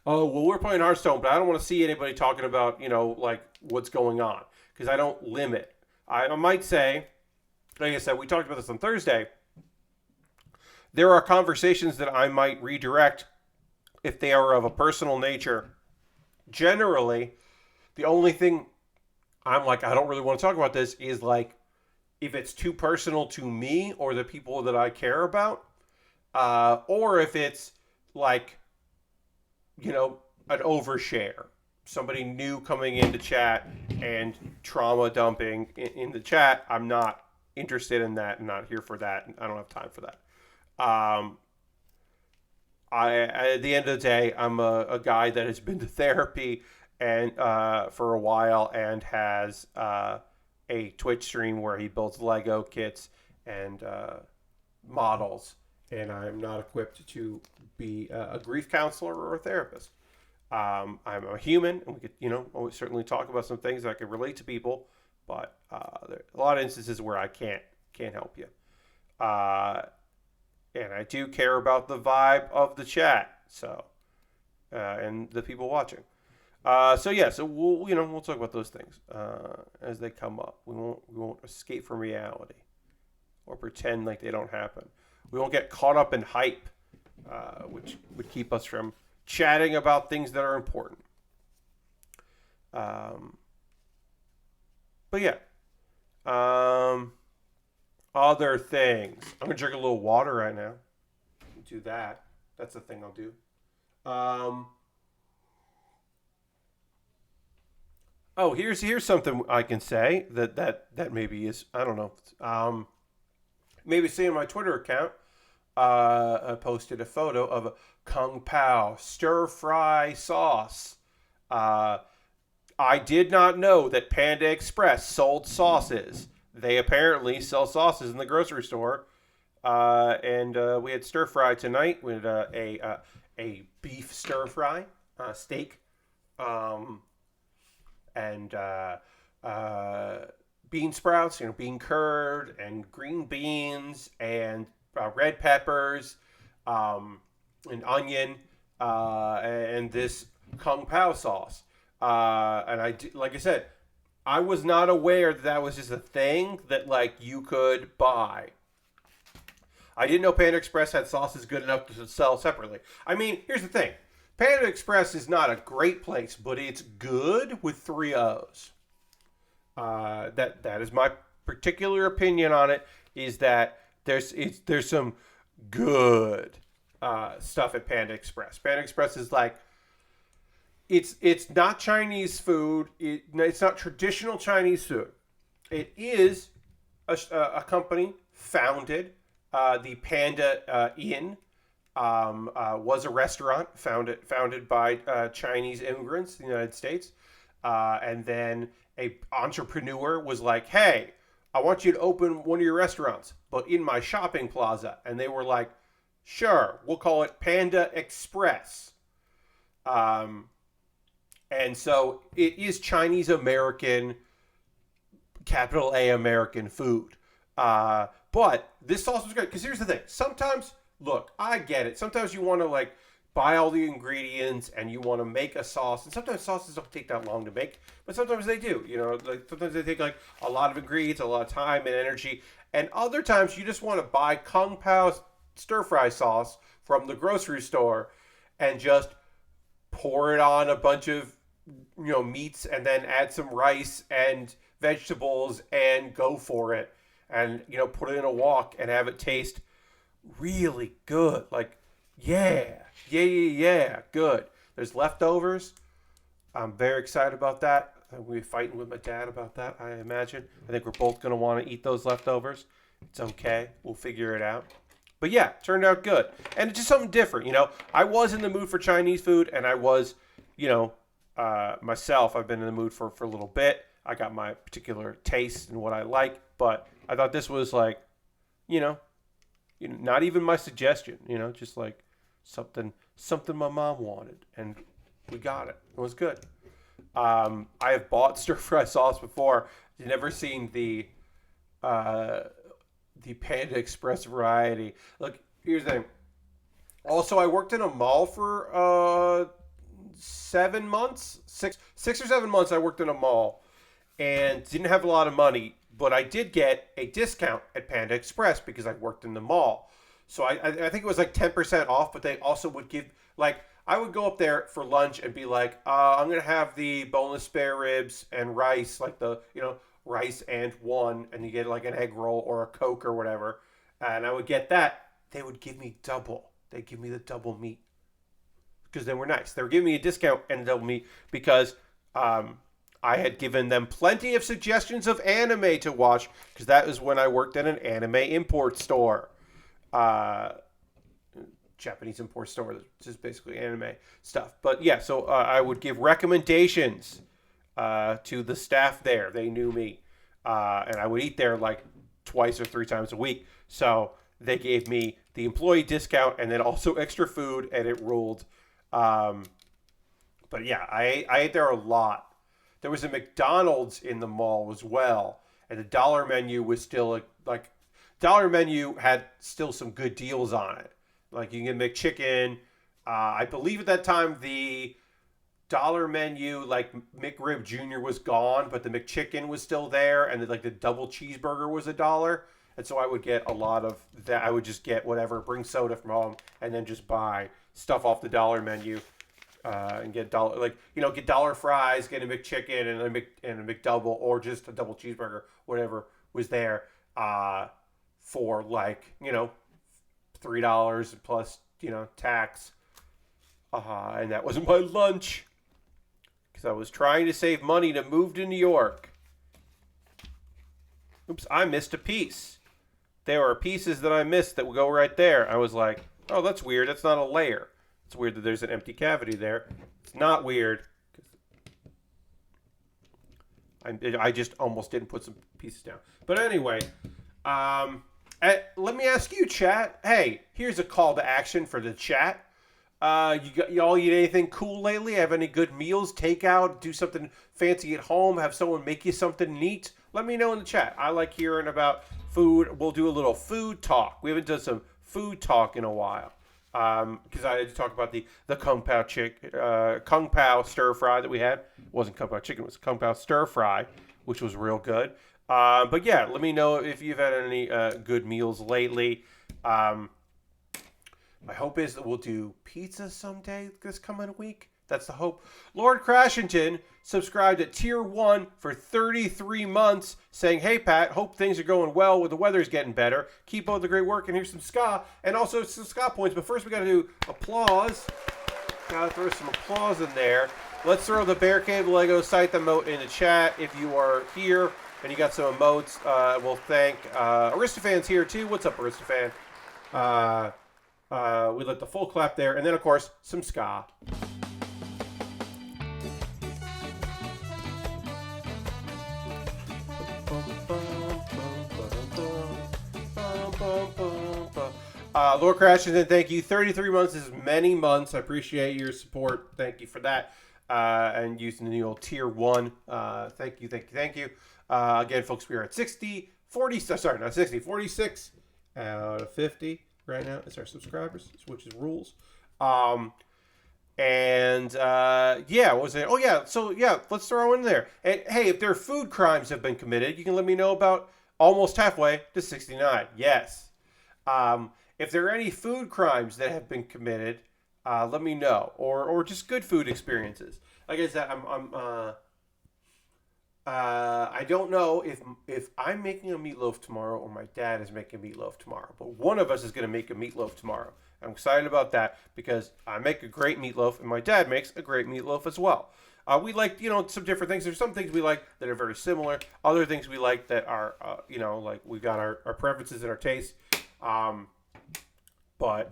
oh, well, we're playing Hearthstone, but I don't want to see anybody talking about, what's going on, because I don't limit. I might say, like I said, we talked about this on Thursday. There are conversations that I might redirect if they are of a personal nature. Generally, the only thing I'm I don't really want to talk about this is if it's too personal to me or the people that I care about, or if it's an overshare. somebody new coming into chat and trauma dumping in the chat. I'm not interested in that. I'm not here for that. I don't have time for that. At the end of the day, I'm a guy that has been to therapy and for a while and has a Twitch stream where he builds Lego kits and models, and I'm not equipped to be a grief counselor or a therapist. I'm a human, and we could, always certainly talk about some things that can relate to people, but there are a lot of instances where I can't help you. And I do care about the vibe of the chat, so and the people watching. So we'll talk about those things as they come up. We won't escape from reality or pretend like they don't happen. We won't get caught up in hype, which would keep us from chatting about things that are important. But yeah. Other things. I'm gonna drink a little water right now. Do that. That's the thing I'll do. Here's something I can say that maybe is, I don't know. Maybe see on my Twitter account. I posted a photo of a Kung Pao stir fry sauce. I did not know that Panda Express sold sauces. They apparently sell sauces in the grocery store. And we had stir fry tonight. We had a beef stir fry, steak, and bean sprouts, bean curd, and green beans, and red peppers, and onion, and this Kung Pao sauce. And like I said, I was not aware that was just a thing that you could buy. I didn't know Panda Express had sauces good enough to sell separately. I mean, here's the thing. Panda Express is not a great place, but it's good with 3 O's. That is my particular opinion on it, is that there's some good stuff at Panda Express. Panda Express is it's not Chinese food. It's not traditional Chinese food. It is a company founded. The Panda Inn was a restaurant founded by Chinese immigrants in the United States. And then a entrepreneur was like, hey, I want you to open one of your restaurants, but in my shopping plaza. And they were like, sure, we'll call it Panda Express. And so it is Chinese American, capital A American food. But this sauce was great because here's the thing. Sometimes, look, I get it. Sometimes you want to buy all the ingredients and you want to make a sauce. And sometimes sauces don't take that long to make, but sometimes they do. Sometimes they take a lot of ingredients, a lot of time and energy. And other times you just want to buy Kung Pao stir fry sauce from the grocery store and just pour it on a bunch of meats and then add some rice and vegetables and go for it, and put it in a wok and have it taste really good. Yeah, good. There's leftovers. I'm very excited about that. We'll be fighting with my dad about that, I imagine. I think we're both going to want to eat those leftovers. It's okay. We'll figure it out. But yeah, turned out good. And it's just something different, I was in the mood for Chinese food, and I was, myself, I've been in the mood for a little bit. I got my particular taste and what I like, but I thought this was not even my suggestion, just something my mom wanted, and we got it. It was good. I have bought stir fry sauce before. I've never seen the Panda Express variety. Look, here's the thing. Also, I worked in a mall for 7 months, six or 7 months. I worked in a mall and didn't have a lot of money, but I did get a discount at Panda Express because I worked in the mall. So I think it was 10% off, but they also would give, I would go up there for lunch and be like, I'm going to have the boneless spare ribs and rice, rice and one, and you get an egg roll or a Coke or whatever. And I would get that. They would give me double. They'd give me the double meat. because they were nice. They were giving me a discount and told me because I had given them plenty of suggestions of anime to watch because that was when I worked at an anime import store. Japanese import store, just basically anime stuff. But yeah, so I would give recommendations to the staff there. They knew me. And I would eat there like twice or 3 times a week. So they gave me the employee discount and then also extra food, and it ruled. But yeah, I ate there a lot. There was a McDonald's in the mall as well, and the dollar menu was still like dollar menu had still some good deals on it. Like you can get McChicken. I believe at that time the dollar menu, like McRib Jr. was gone, but the McChicken was still there, and the double cheeseburger was $1. And so I would get a lot of that. I would just get whatever, bring soda from home, and then just buy stuff off the dollar menu, and get get dollar fries, get a McChicken and a McDouble, or just a double cheeseburger, whatever was there, for $3 plus tax. And that was my lunch. Because I was trying to save money to move to New York. Oops, I missed a piece. There are pieces that I missed that will go right there. I was like, oh, that's weird. That's not a layer. It's weird that there's an empty cavity there. It's not weird. I just almost didn't put some pieces down. But anyway, let me ask you, chat. Hey, here's a call to action for the chat. Y'all eat anything cool lately? Have any good meals? Take out? Do something fancy at home? Have someone make you something neat? Let me know in the chat. I like hearing about food. We'll do a little food talk. We haven't done some food talk in a while. Because I had to talk about the Kung Pao stir fry that we had. It wasn't Kung Pao chicken, it was Kung Pao stir fry, which was real good. But yeah, let me know if you've had any good meals lately. My hope is that we'll do pizza someday this coming week. That's the hope. Lord Crashington subscribed at Tier 1 for 33 months, saying, hey, Pat, hope things are going well with the weather's getting better. Keep up the great work, and here's some ska, and also some ska points. But first, we got to do applause. Got to throw some applause in there. Let's throw the Bear Cave Lego site emote in the chat if you are here and you got some emotes. We'll thank Aristofan's here, too. What's up, Aristofan? We let the full clap there, and then of course some ska. Lord Crashington, thank you. 33 months is many months. I appreciate your support. Thank you for that. And using the new old Tier 1. Thank you. Again, folks, we are at 46 out of 50. Right now, it's our subscribers, which is rules. Yeah, what was it? Oh, yeah, so, yeah, let's throw in there. And, hey, if there are food crimes have been committed, you can let me know about almost halfway to 69. Yes. If there are any food crimes that have been committed, let me know. Or just good food experiences. Like I said, I don't know if I'm making a meatloaf tomorrow or my dad is making meatloaf tomorrow, but one of us is going to make a meatloaf tomorrow. I'm excited about that because I make a great meatloaf and my dad makes a great meatloaf as well. We like, some different things. There's some things we like that are very similar. Other things we like that are, like we've got our preferences and our tastes. But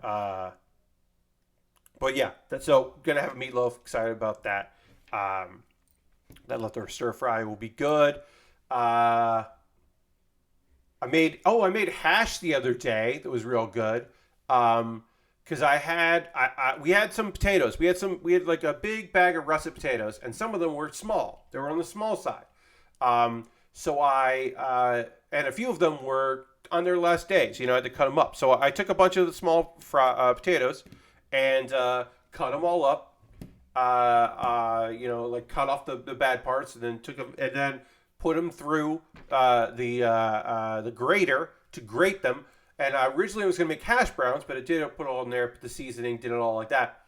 yeah, so going to have a meatloaf. Excited about that. That leftover stir fry will be good. I made hash the other day that was real good. Because we had some potatoes. We had like a big bag of russet potatoes, and some of them were small. They were on the small side. So and a few of them were on their last days. I had to cut them up. So I took a bunch of the small potatoes and cut them all up. Cut off the bad parts, and then put them through the grater to grate them. And originally I was going to make hash browns, but it didn't put it all in there, put the seasoning, did it all like that.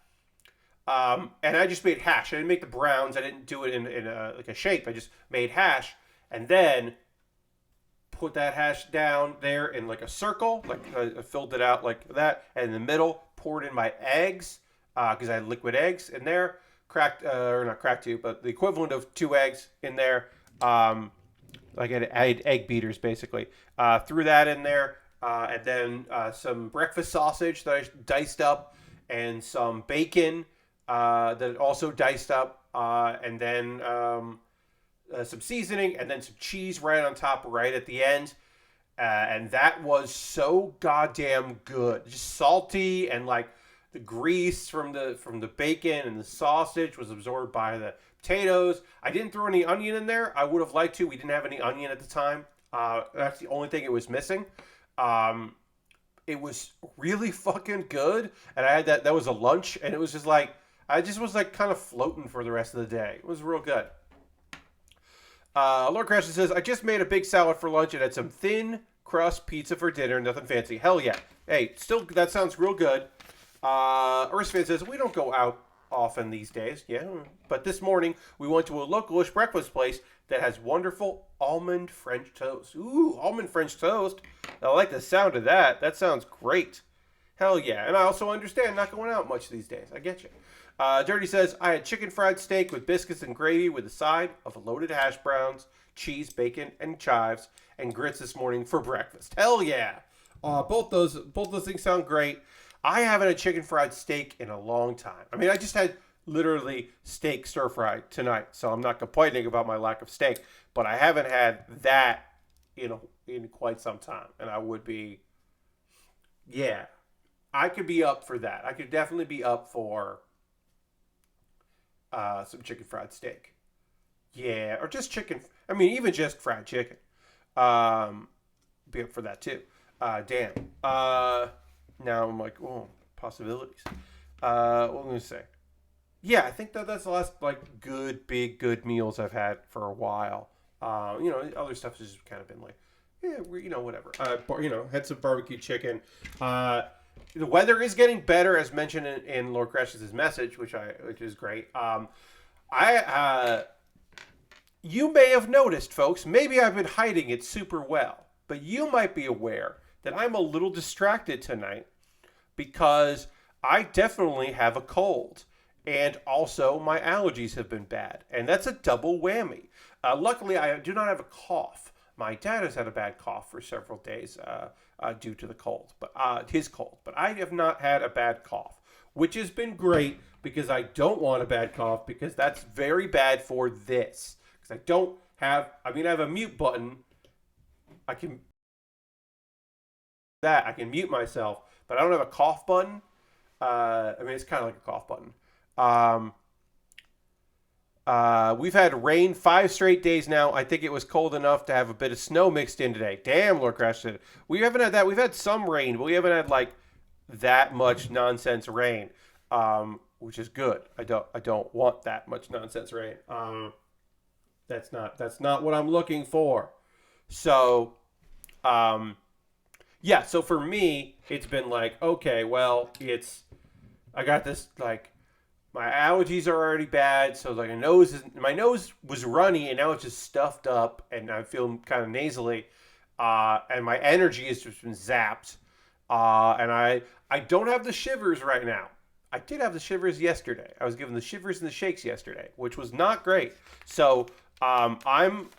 And I just made hash. I didn't make the browns. I didn't do it in a shape. I just made hash, and then put that hash down there in like a circle. Like I filled it out like that, and in the middle poured in my eggs. because I had liquid eggs in there, cracked or not cracked two, but the equivalent of 2 eggs in there. Like I had egg beaters basically. Threw that in there, and then some breakfast sausage that I diced up, and some bacon that also diced up, and then some seasoning, and then some cheese right on top, right at the end. And that was so goddamn good. Just salty, and like the grease from the bacon and the sausage was absorbed by the potatoes. I didn't throw any onion in there. I would have liked to. We didn't have any onion at the time. That's the only thing it was missing. It was really fucking good, and I had that. That was a lunch, and it was just like I just was like kind of floating for the rest of the day. It was real good. Lord Crashton says, I just made a big salad for lunch and had some thin crust pizza for dinner. Nothing fancy. Hell yeah. Hey, still, that sounds real good. Aristophan says, we don't go out often these days. Yeah. But this morning, we went to a localish breakfast place that has wonderful almond French toast. Ooh, almond French toast. I like the sound of that. That sounds great. Hell yeah. And I also understand not going out much these days. I get you. Dirty says, I had chicken fried steak with biscuits and gravy with a side of loaded hash browns, cheese, bacon, and chives, and grits this morning for breakfast. Hell yeah. Both those things sound great. I haven't had chicken fried steak in a long time. I mean, I just had literally steak stir fried tonight, so I'm not complaining about my lack of steak, but I haven't had that in quite some time, and I would be, yeah, I could be up for that. I could definitely be up for some chicken fried steak. Yeah, or just chicken. I mean, even just fried chicken. Be up for that too. Damn. Now I'm like, oh, possibilities. What am I going to say? Yeah, I think that's the last like good meals I've had for a while. Other stuff has just kind of been like, yeah, whatever. Had some barbecue chicken. The weather is getting better, as mentioned in Lord Crash's message, which is great. You may have noticed, folks, maybe I've been hiding it super well, but you might be aware that I'm a little distracted tonight because I definitely have a cold, and also my allergies have been bad, and that's a double whammy. Luckily, I do not have a cough. My dad has had a bad cough for several days due to the cold, his cold. But I have not had a bad cough, which has been great because I don't want a bad cough because that's very bad for this. Because I have a mute button. I can mute myself, but I don't have a cough button. It's kind of like a cough button. We've had rain 5 straight days now. I think it was cold enough to have a bit of snow mixed in today. Damn, Lord Crash said. We haven't had that. We've had some rain, but we haven't had like that much nonsense rain, which is good. I don't want that much nonsense rain. That's not what I'm looking for. So, yeah. So for me, it's been like, okay, well, I got this like. My allergies are already bad, so like my nose was runny, and now it's just stuffed up, and I feel kind of nasally, and my energy has just been zapped, and I don't have the shivers right now. I did have the shivers yesterday. I was given the shivers and the shakes yesterday, which was not great. So I'm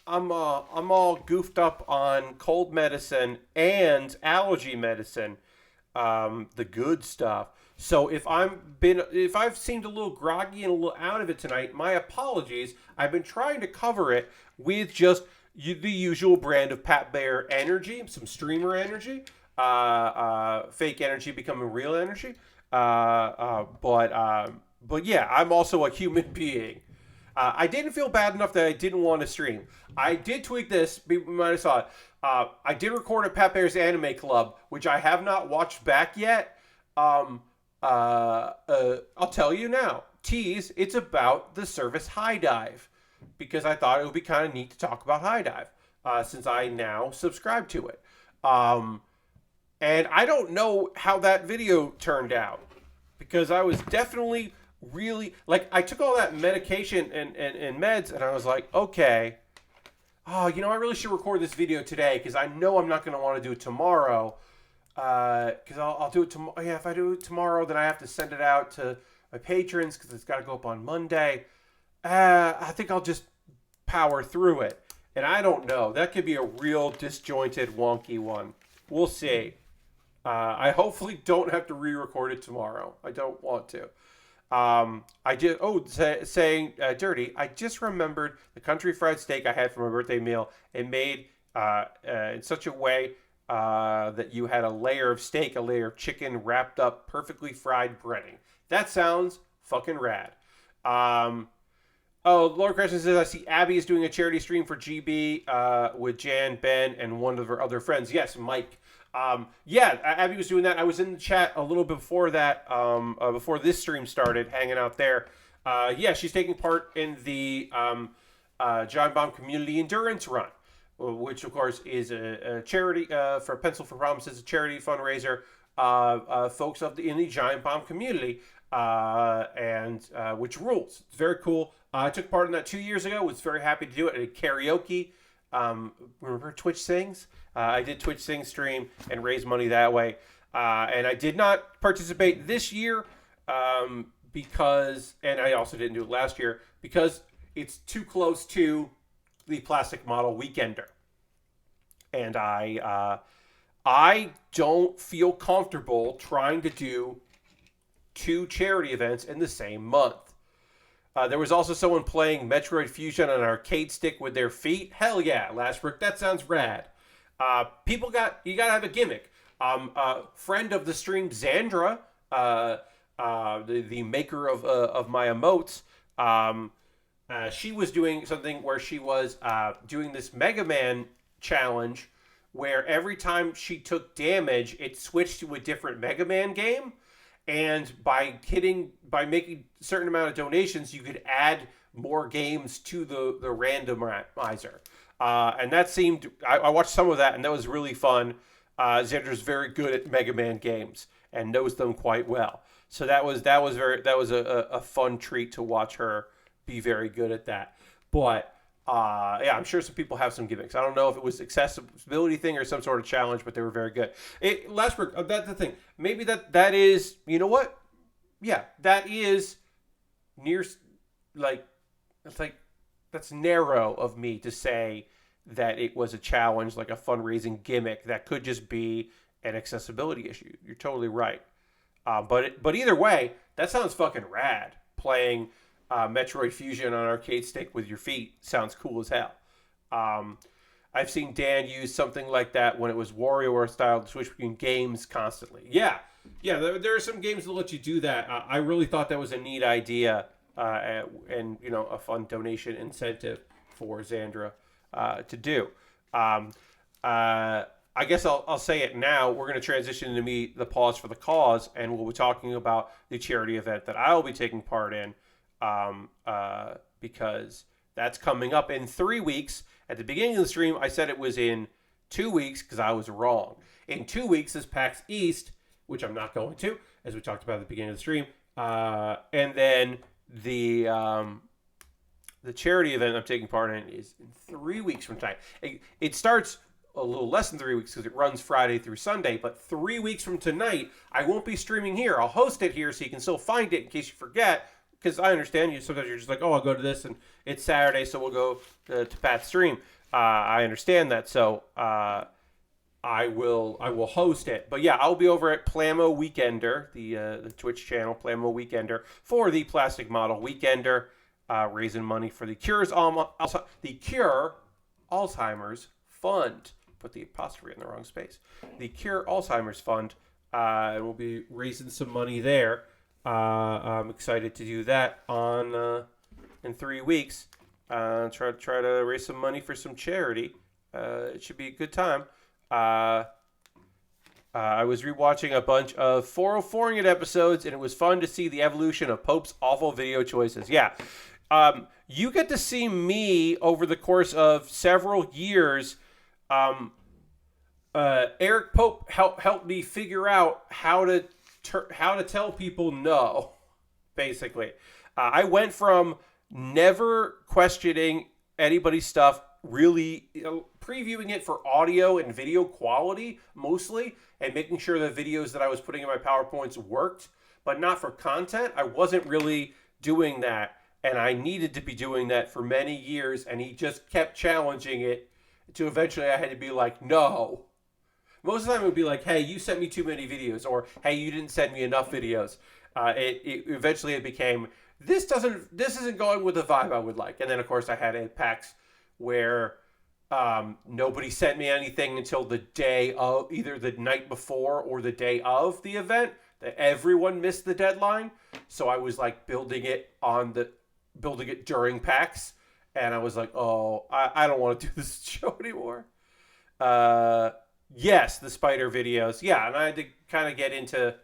all goofed up on cold medicine and allergy medicine, the good stuff. So if I've seemed a little groggy and a little out of it tonight, my apologies. I've been trying to cover it with just the usual brand of Pat Bear energy, some streamer energy, fake energy becoming real energy. But yeah, I'm also a human being. I didn't feel bad enough that I didn't want to stream. I did tweet this. You might have saw it. I did record a Pat Bear's Anime Club, which I have not watched back yet. I'll tell you now. Tease, it's about the service High Dive, because I thought it would be kind of neat to talk about High Dive, since I now subscribe to it. And I don't know how that video turned out, because I was definitely really, like, I took all that medication and meds, and I was like, okay, I really should record this video today, because I know I'm not going to want to do it tomorrow. because I'll do it tomorrow. Yeah, if I do it tomorrow, then I have to send it out to my patrons because it's got to go up on Monday. I think I'll just power through it. And I don't know. That could be a real disjointed, wonky one. We'll see. I hopefully don't have to re-record it tomorrow. I don't want to. I did. Oh, saying dirty. I just remembered the country fried steak I had for my birthday meal. It made in such a way that you had a layer of steak, a layer of chicken wrapped up perfectly fried breading. That sounds fucking rad. Oh, Laura Crescent says, I see Abby is doing a charity stream for GB with Jan, Ben, and one of her other friends. Yes, Mike. Yeah, Abby was doing that. I was in the chat a little before that, before this stream started, hanging out there. Yeah, she's taking part in the John Baum Community Endurance Run, which, of course, is a charity for Pencil for Promises, a charity fundraiser. Folks in the Giant Bomb community, and which rules. It's very cool. I took part in that 2 years ago. Was very happy to do it. I did karaoke. Remember Twitch Sings? I did Twitch Sing stream and raise money that way. And I did not participate this year because, and I also didn't do it last year, because it's too close to the Plastic Model Weekender. And I don't feel comfortable trying to do 2 charity events in the same month. There was also someone playing Metroid Fusion on an arcade stick with their feet. Hell yeah, Lashbrook, that sounds rad. You gotta have a gimmick. Friend of the stream, Xandra, the maker of my emotes, she was doing something where she was doing this Mega Man challenge where every time she took damage, it switched to a different Mega Man game. And by making a certain amount of donations, you could add more games to the randomizer. And that seemed, I watched some of that, and that was really fun. Xander's very good at Mega Man games and knows them quite well. So that was a fun treat to watch her be very good at that. But yeah, I'm sure some people have some gimmicks. I don't know if it was accessibility thing or some sort of challenge, but they were very good. Lashbrook, that's the thing. Maybe that is, you know what? Yeah, that is near, like, it's like, that's narrow of me to say that it was a challenge, like a fundraising gimmick. That could just be an accessibility issue. You're totally right. But either way, that sounds fucking rad. Playing Metroid Fusion on arcade stick with your feet sounds cool as hell. I've seen Dan use something like that when it was WarioWare style to switch between games constantly. Yeah, there are some games that let you do that. I really thought that was a neat idea, and you know, a fun donation incentive for Xandra to do. I guess I'll say it now. We're going to transition into the pause for the cause, and we'll be talking about the charity event that I'll be taking part in. Because that's coming up in 3 weeks. At the beginning of the stream, I said it was in 2 weeks because I was wrong. In 2 weeks is PAX East, which I'm not going to, as we talked about at the beginning of the stream. And then the charity event I'm taking part in is in 3 weeks from tonight. It starts a little less than 3 weeks because it runs Friday through Sunday, but 3 weeks from tonight, I won't be streaming here. I'll host it here so you can still find it in case you forget. Because I understand you. Sometimes you're just like, oh, I'll go to this, and it's Saturday, so we'll go to Pat's stream. I understand that, so I will host it. But yeah, I'll be over at Plamo Weekender, the Twitch channel Plamo Weekender, for the Plastic Model Weekender, raising money for the Cure Alzheimer's Fund. Put the apostrophe in the wrong space. The Cure Alzheimer's Fund, and we'll be raising some money there. I'm excited to do that in 3 weeks. Try to raise some money for some charity. It should be a good time. I was rewatching a bunch of 404 episodes, and it was fun to see the evolution of Pope's awful video choices. Yeah, you get to see me over the course of several years. Eric Pope helped me figure out how to tell people no, basically. I went from never questioning anybody's stuff really previewing it for audio and video quality mostly, and making sure the videos that I was putting in my PowerPoints worked, but not for content. I wasn't really doing that, and I needed to be doing that for many years, and he just kept challenging it to eventually I had to be like, no. Most of the time it would be like, hey, you sent me too many videos, or hey, you didn't send me enough videos. Eventually it became, this isn't going with the vibe I would like. And then of course I had a PAX where nobody sent me anything until the day of, either the night before or the day of the event. That everyone missed the deadline, so I was like building it during PAX, and I was like, oh, I don't want to do this show anymore. Yes, the spider videos, yeah, and I had to kind of get into.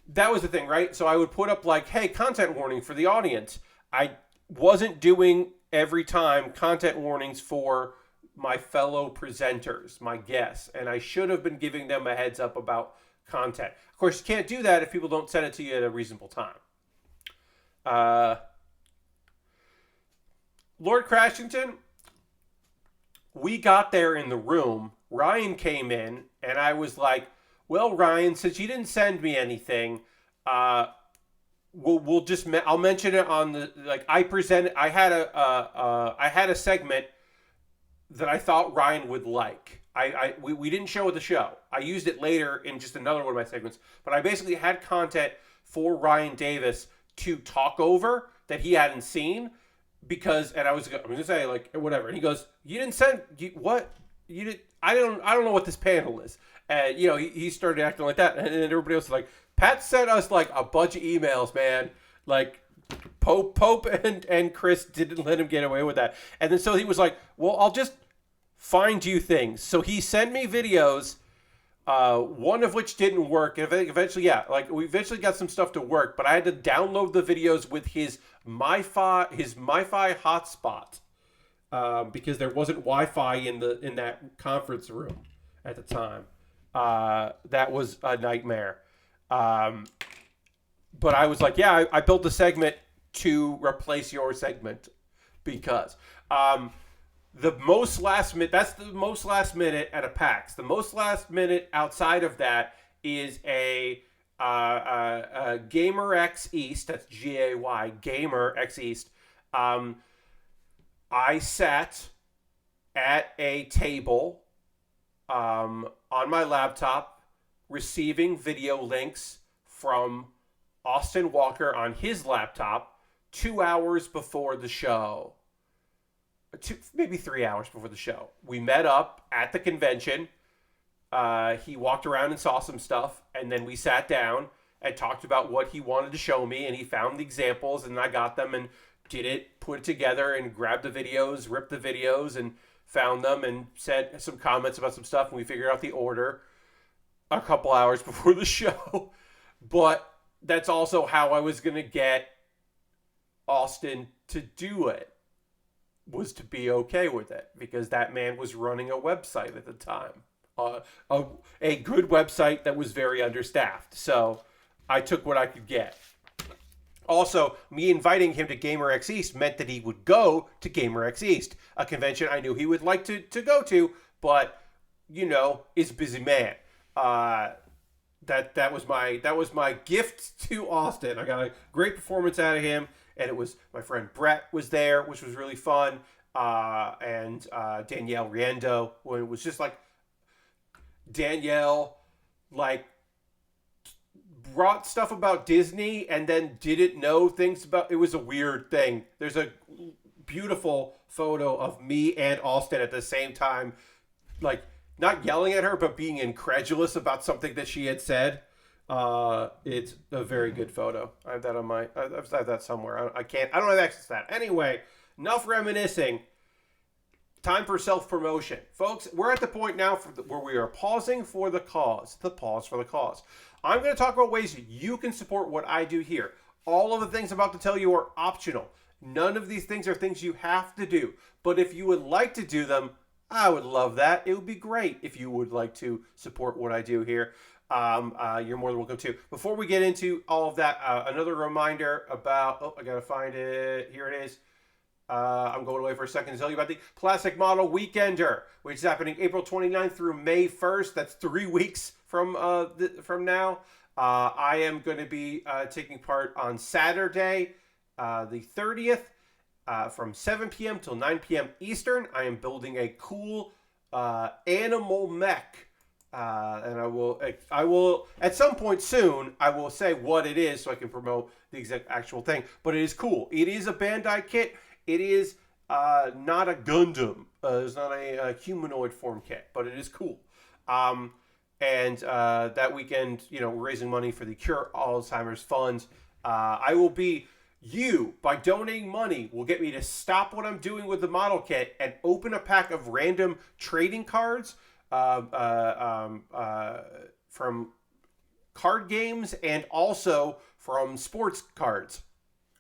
That was the thing, right? So I would put up like, hey, content warning for the audience. I wasn't doing every time content warnings for my fellow presenters, my guests, and I should have been giving them a heads up about content. Of course, you can't do that if people don't send it to you at a reasonable time. Lord Crashington, we got there in the room. Ryan came in, and I was like, well, Ryan, since you didn't send me anything, I'll mention it on the, like, I had a segment that I thought Ryan would like. We didn't show it the show. I used it later in just another one of my segments, but I basically had content for Ryan Davis to talk over that he hadn't seen, because, and I was gonna say like whatever, and he goes, "You didn't send what? You did? I don't know what this panel is." And he started acting like that, and then everybody else was like, "Pat sent us like a bunch of emails, man. Like Pope and Chris didn't let him get away with that." And then so he was like, "Well, I'll just find you things." So he sent me videos, one of which didn't work. And eventually, yeah, like we eventually got some stuff to work, but I had to download the videos with his MiFi hotspot, because there wasn't Wi-Fi in that conference room at the time. That was a nightmare. But I was like, yeah, I built a segment to replace your segment because the most last minute, that's the most last minute at a PAX. The most last minute outside of that is a Gamer X East. That's GAY, Gamer X East. I sat at a table on my laptop receiving video links from Austin Walker on his laptop 2 hours before the show. Maybe 3 hours before the show. We met up at the convention. He walked around and saw some stuff, and then we sat down and talked about what he wanted to show me, and he found the examples, and I got them and did it, put it together, and grabbed the videos, ripped the videos, and found them, and said some comments about some stuff, and we figured out the order a couple hours before the show. But that's also how I was going to get Austin to do it, was to be okay with it, because that man was running a website at the time, a good website that was very understaffed. So I took what I could get. Also, me inviting him to Gamer X East meant that he would go to Gamer X East, a convention I knew he would like to go to, but is a busy man. That was my gift to Austin. I got a great performance out of him. And it was, my friend Brett was there, which was really fun. And Danielle Riendo, when it was just like, Danielle, like, brought stuff about Disney and then didn't know things about, it was a weird thing. There's a beautiful photo of me and Austin at the same time, like, not yelling at her, but being incredulous about something that she had said. It's a very good photo. I have that on I've that somewhere. I don't have access to that. Anyway, enough reminiscing. Time for self-promotion. Folks, we're at the point now where we are pausing for the cause. The pause for the cause. I'm going to talk about ways you can support what I do here. All of the things I'm about to tell you are optional. None of these things are things you have to do. But if you would like to do them, I would love that. It would be great if you would like to support what I do here. You're more than welcome to. Before we get into all of that, another reminder about, I gotta find it. Here it is. I'm going away for a second to tell you about the Classic Model Weekender, which is happening April 29th through May 1st. That's 3 weeks from now. I am going to be taking part on Saturday, the 30th, from 7 p.m. till 9 p.m. Eastern. I am building a cool animal mech. And I will at some point soon, I will say what it is so I can promote the exact actual thing. But it is cool. It is a Bandai kit. It is not a Gundam. It's not a humanoid form kit, but it is cool. And that weekend, we're raising money for the Cure Alzheimer's Fund. By donating money, will get me to stop what I'm doing with the model kit and open a pack of random trading cards from card games and also from sports cards.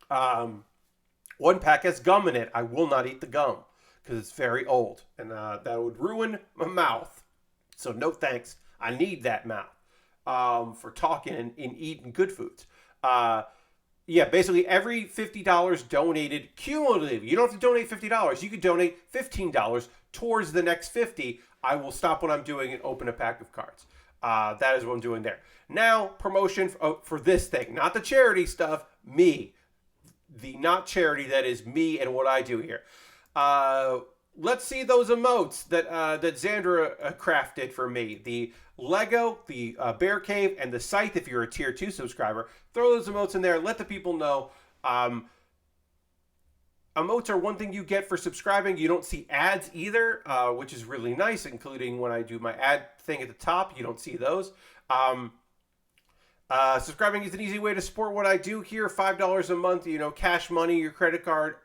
One pack has gum in it. I will not eat the gum because it's very old and that would ruin my mouth. So no thanks. I need that mouth for talking and eating good foods. Basically every $50 donated cumulative. You don't have to donate $50. You could donate $15 towards the next 50. I will stop what I'm doing and open a pack of cards. That is what I'm doing there. Now, promotion for this thing. Not the charity stuff. Me. The not charity that is me and what I do here. Let's see those emotes that Xandra crafted for me. The Lego, the Bear Cave, and the Scythe, if you're a Tier 2 subscriber. Throw those emotes in there. Let the people know. Emotes are one thing you get for subscribing. You don't see ads either, which is really nice, including when I do my ad thing at the top. You don't see those. Subscribing is an easy way to support what I do here. $5 a month, cash money, your credit card,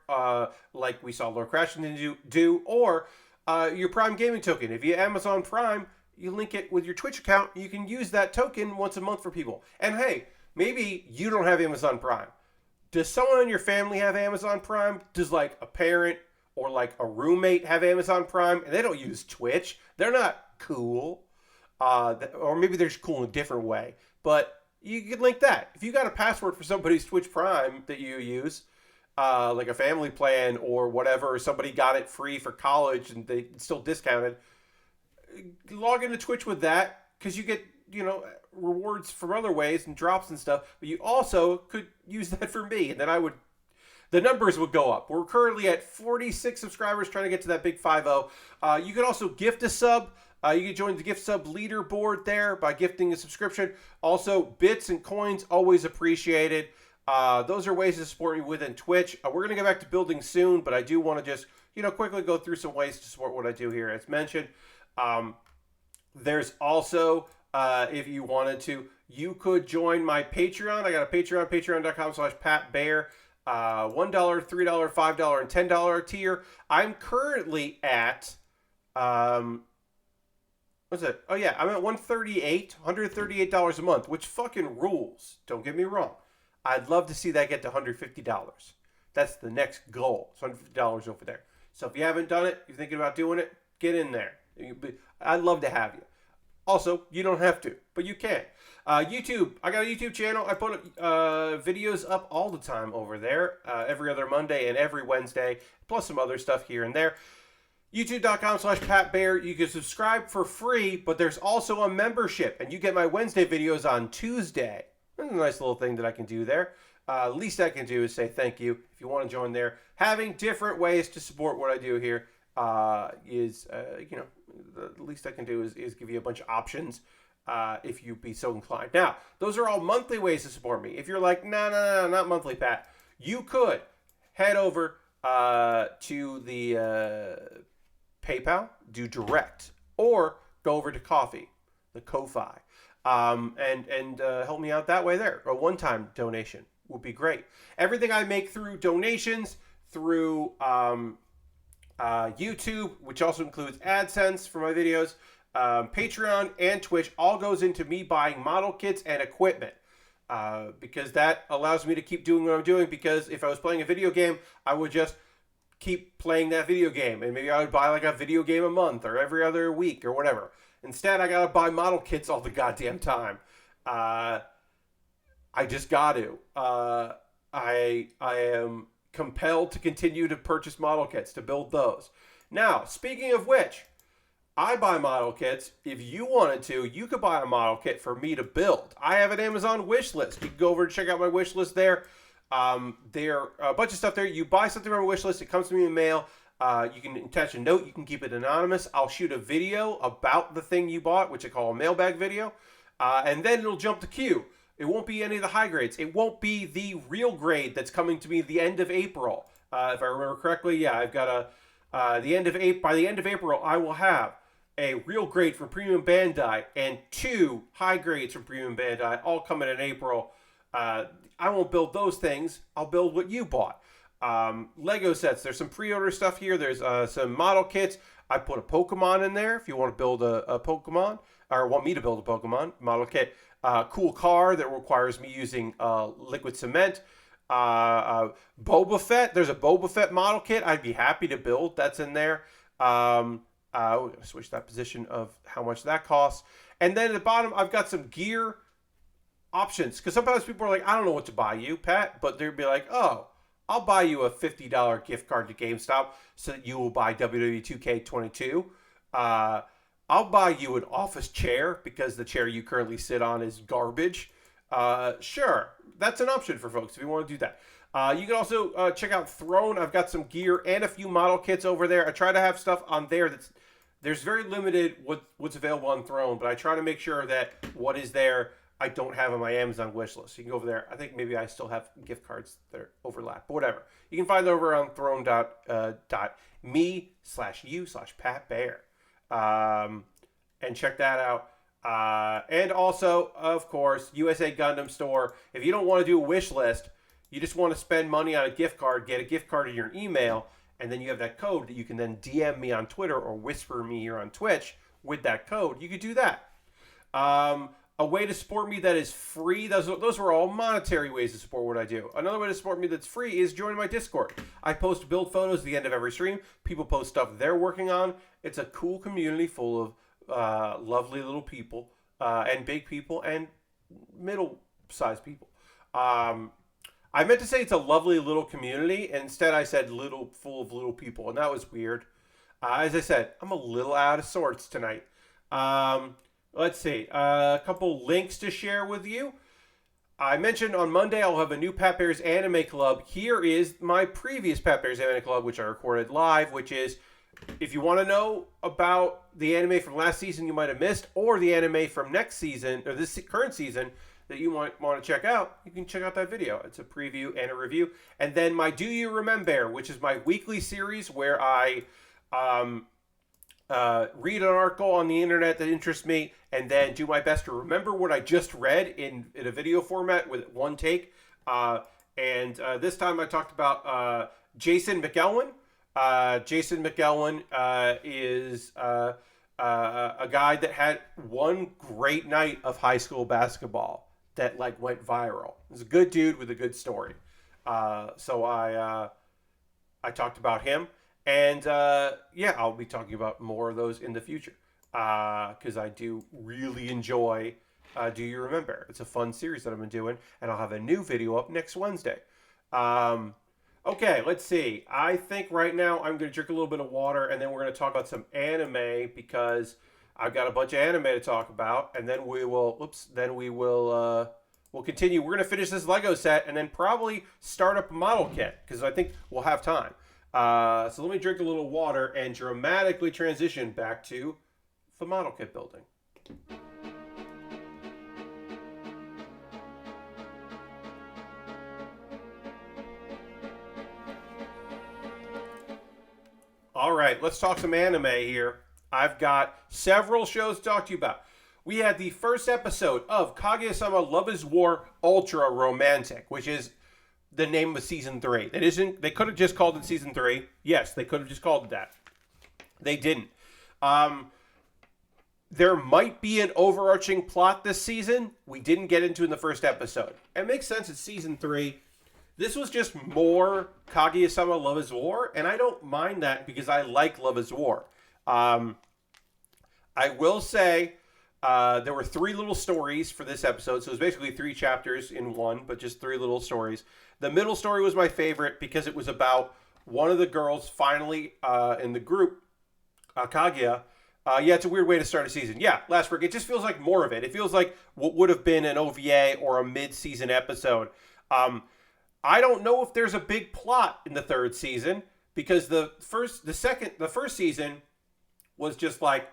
like we saw Lord Crashington do, or your Prime Gaming token. If you Amazon Prime, you link it with your Twitch account. You can use that token once a month for people. And hey, maybe you don't have Amazon Prime. Does someone in your family have Amazon Prime? Does like a parent or like a roommate have Amazon Prime and they don't use Twitch? They're not cool. Or maybe they're just cool in a different way. But you could link that. If you got a password for somebody's Twitch Prime that you use, like a family plan or whatever, or somebody got it free for college and they still discounted, log into Twitch with that because you get, rewards from other ways and drops and stuff. But you also could use that for me, and then the numbers would go up. We're currently at 46 subscribers, trying to get to that big 50. You could also gift a sub. You can join the gift sub leaderboard there by gifting a subscription. Also, bits and coins, always appreciated. Those are ways to support me within Twitch. We're going to get back to building soon, but I do want to just, quickly go through some ways to support what I do here. As mentioned, there's also, if you wanted to, you could join my Patreon. I got a Patreon, patreon.com/PatBear. $1, $3, $5, and $10 tier. I'm currently at... what's it? Oh yeah, I'm at $138 a month, which fucking rules. Don't get me wrong. I'd love to see that get to $150. That's the next goal. It's $150 over there. So if you haven't done it, you're thinking about doing it, get in there. I'd love to have you. Also, you don't have to, but you can. YouTube. I got a YouTube channel. I put videos up all the time over there, every other Monday and every Wednesday, plus some other stuff here and there. YouTube.com/PatBear. You can subscribe for free, but there's also a membership, and you get my Wednesday videos on Tuesday. That's a nice little thing that I can do there. Least I can do is say thank you if you want to join there. Having different ways to support what I do here is, the least I can do is give you a bunch of options if you be so inclined. Now, those are all monthly ways to support me. If you're like, no, not monthly, Pat, you could head over to the PayPal, do direct, or go over to Ko-fi, the Ko-fi, and help me out that way there. A one-time donation would be great. Everything I make through donations, through YouTube, which also includes AdSense for my videos, Patreon, and Twitch, all goes into me buying model kits and equipment. Because that allows me to keep doing what I'm doing, because if I was playing a video game, I would just keep playing that video game, and maybe I would buy like a video game a month or every other week or whatever. Instead, I gotta buy model kits all the goddamn time. I just got to. I am compelled to continue to purchase model kits to build those. Now, speaking of which, I buy model kits. If you wanted to, you could buy a model kit for me to build. I have an Amazon wish list. You can go over and check out my wish list there. There are a bunch of stuff there. You buy something on my wish list, it comes to me in mail. You can attach a note. You can keep it anonymous. I'll shoot a video about the thing you bought, which I call a mailbag video. And then it'll jump the queue. It won't be any of the high grades. It won't be the real grade that's coming to me at the end of April. If I remember correctly, yeah, I've got by the end of April, I will have a real grade from Premium Bandai and 2 high grades from Premium Bandai, all coming in April. I won't build those things. I'll build what you bought. Lego sets. There's some pre-order stuff here. There's some model kits. I put a Pokemon in there if you want to build a Pokemon, or want me to build a Pokemon model kit. Cool car that requires me using liquid cement. Boba Fett. There's a Boba Fett model kit I'd be happy to build. That's in there. We're going to switch that position of how much that costs. And then at the bottom, I've got some gear options. Because sometimes people are like, I don't know what to buy you, Pat. But they'll be like, oh, I'll buy you a $50 gift card to GameStop so that you will buy WWE 2K22. I'll buy you an office chair because the chair you currently sit on is garbage. Sure, that's an option for folks if you want to do that. You can also check out Throne. I've got some gear and a few model kits over there. I try to have stuff on there there's very limited what's available on Throne, but I try to make sure that what is there I don't have on my Amazon wish list. You can go over there. I think maybe I still have gift cards that overlap, but whatever. You can find it over on throne.me/you/PatBear. And check that out. And also, of course, USA Gundam Store. If you don't want to do a wish list, you just want to spend money on a gift card, get a gift card in your email, and then you have that code that you can then DM me on Twitter or whisper me here on Twitch with that code. You could do that. A way to support me that is free. Those are all monetary ways to support what I do. Another way to support me that's free is joining my Discord. I post build photos at the end of every stream. People post stuff they're working on. It's a cool community full of lovely little people and big people and middle-sized people. I meant to say it's a lovely little community. Instead, I said full of little people, and that was weird. As I said, I'm a little out of sorts tonight. Let's see. A couple links to share with you. I mentioned on Monday I'll have a new Pat Bear's Anime Club. Here is my previous Pat Bear's Anime Club, which I recorded live, which is, if you want to know about the anime from last season you might have missed, or the anime from next season, or this current season, that you might want to check out, you can check out that video. It's a preview and a review. And then my Do You Remembaer, which is my weekly series where I read an article on the internet that interests me and then do my best to remember what I just read in a video format with one take. And this time I talked about Jason McElwain. Jason McElwain is a guy that had one great night of high school basketball that went viral. He's a good dude with a good story. So I talked about him, and I'll be talking about more of those in the future because I do really enjoy Do You Remembaer? It's a fun series that I've been doing, and I'll have a new video up next Wednesday. Okay, let's see. I think right now I'm going to drink a little bit of water, and then we're going to talk about some anime because I've got a bunch of anime to talk about, and then we'll continue. We're going to finish this Lego set and then probably start up a model kit because I think we'll have time. So let me drink a little water and dramatically transition back to the model kit building. All right, let's talk some anime here. I've got several shows to talk to you about. We had the first episode of Kaguya-sama Love is War Ultra Romantic, which is the name of season 3. They could have just called it season 3. Yes, they could have just called it that. They didn't. There might be an overarching plot this season we didn't get into in the first episode. It makes sense, it's season 3. This was just more Kaguya-sama Love is War, and I don't mind that because I like Love is War. I will say There were 3 little stories for this episode, so it was basically 3 chapters in one, but just 3 little stories. The middle story was my favorite because it was about one of the girls finally in the group, Kaguya. Yeah, it's a weird way to start a season. Yeah, Last Break. It just feels like more of it. It feels like what would have been an OVA or a mid-season episode. I don't know if there's a big plot in the 3rd season because the first season was just like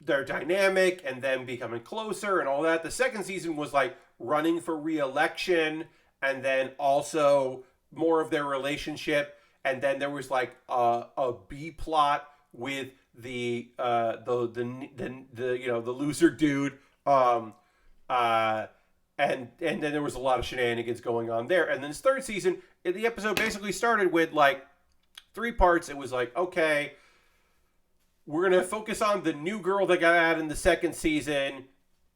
their dynamic and them becoming closer and all that. The 2nd season was like running for re-election and then also more of their relationship. And then there was like a B plot with the loser dude. And then there was a lot of shenanigans going on there. And then this 3rd season, the episode basically started with like 3 parts. It was like, okay, we're going to focus on the new girl that got added in the 2nd season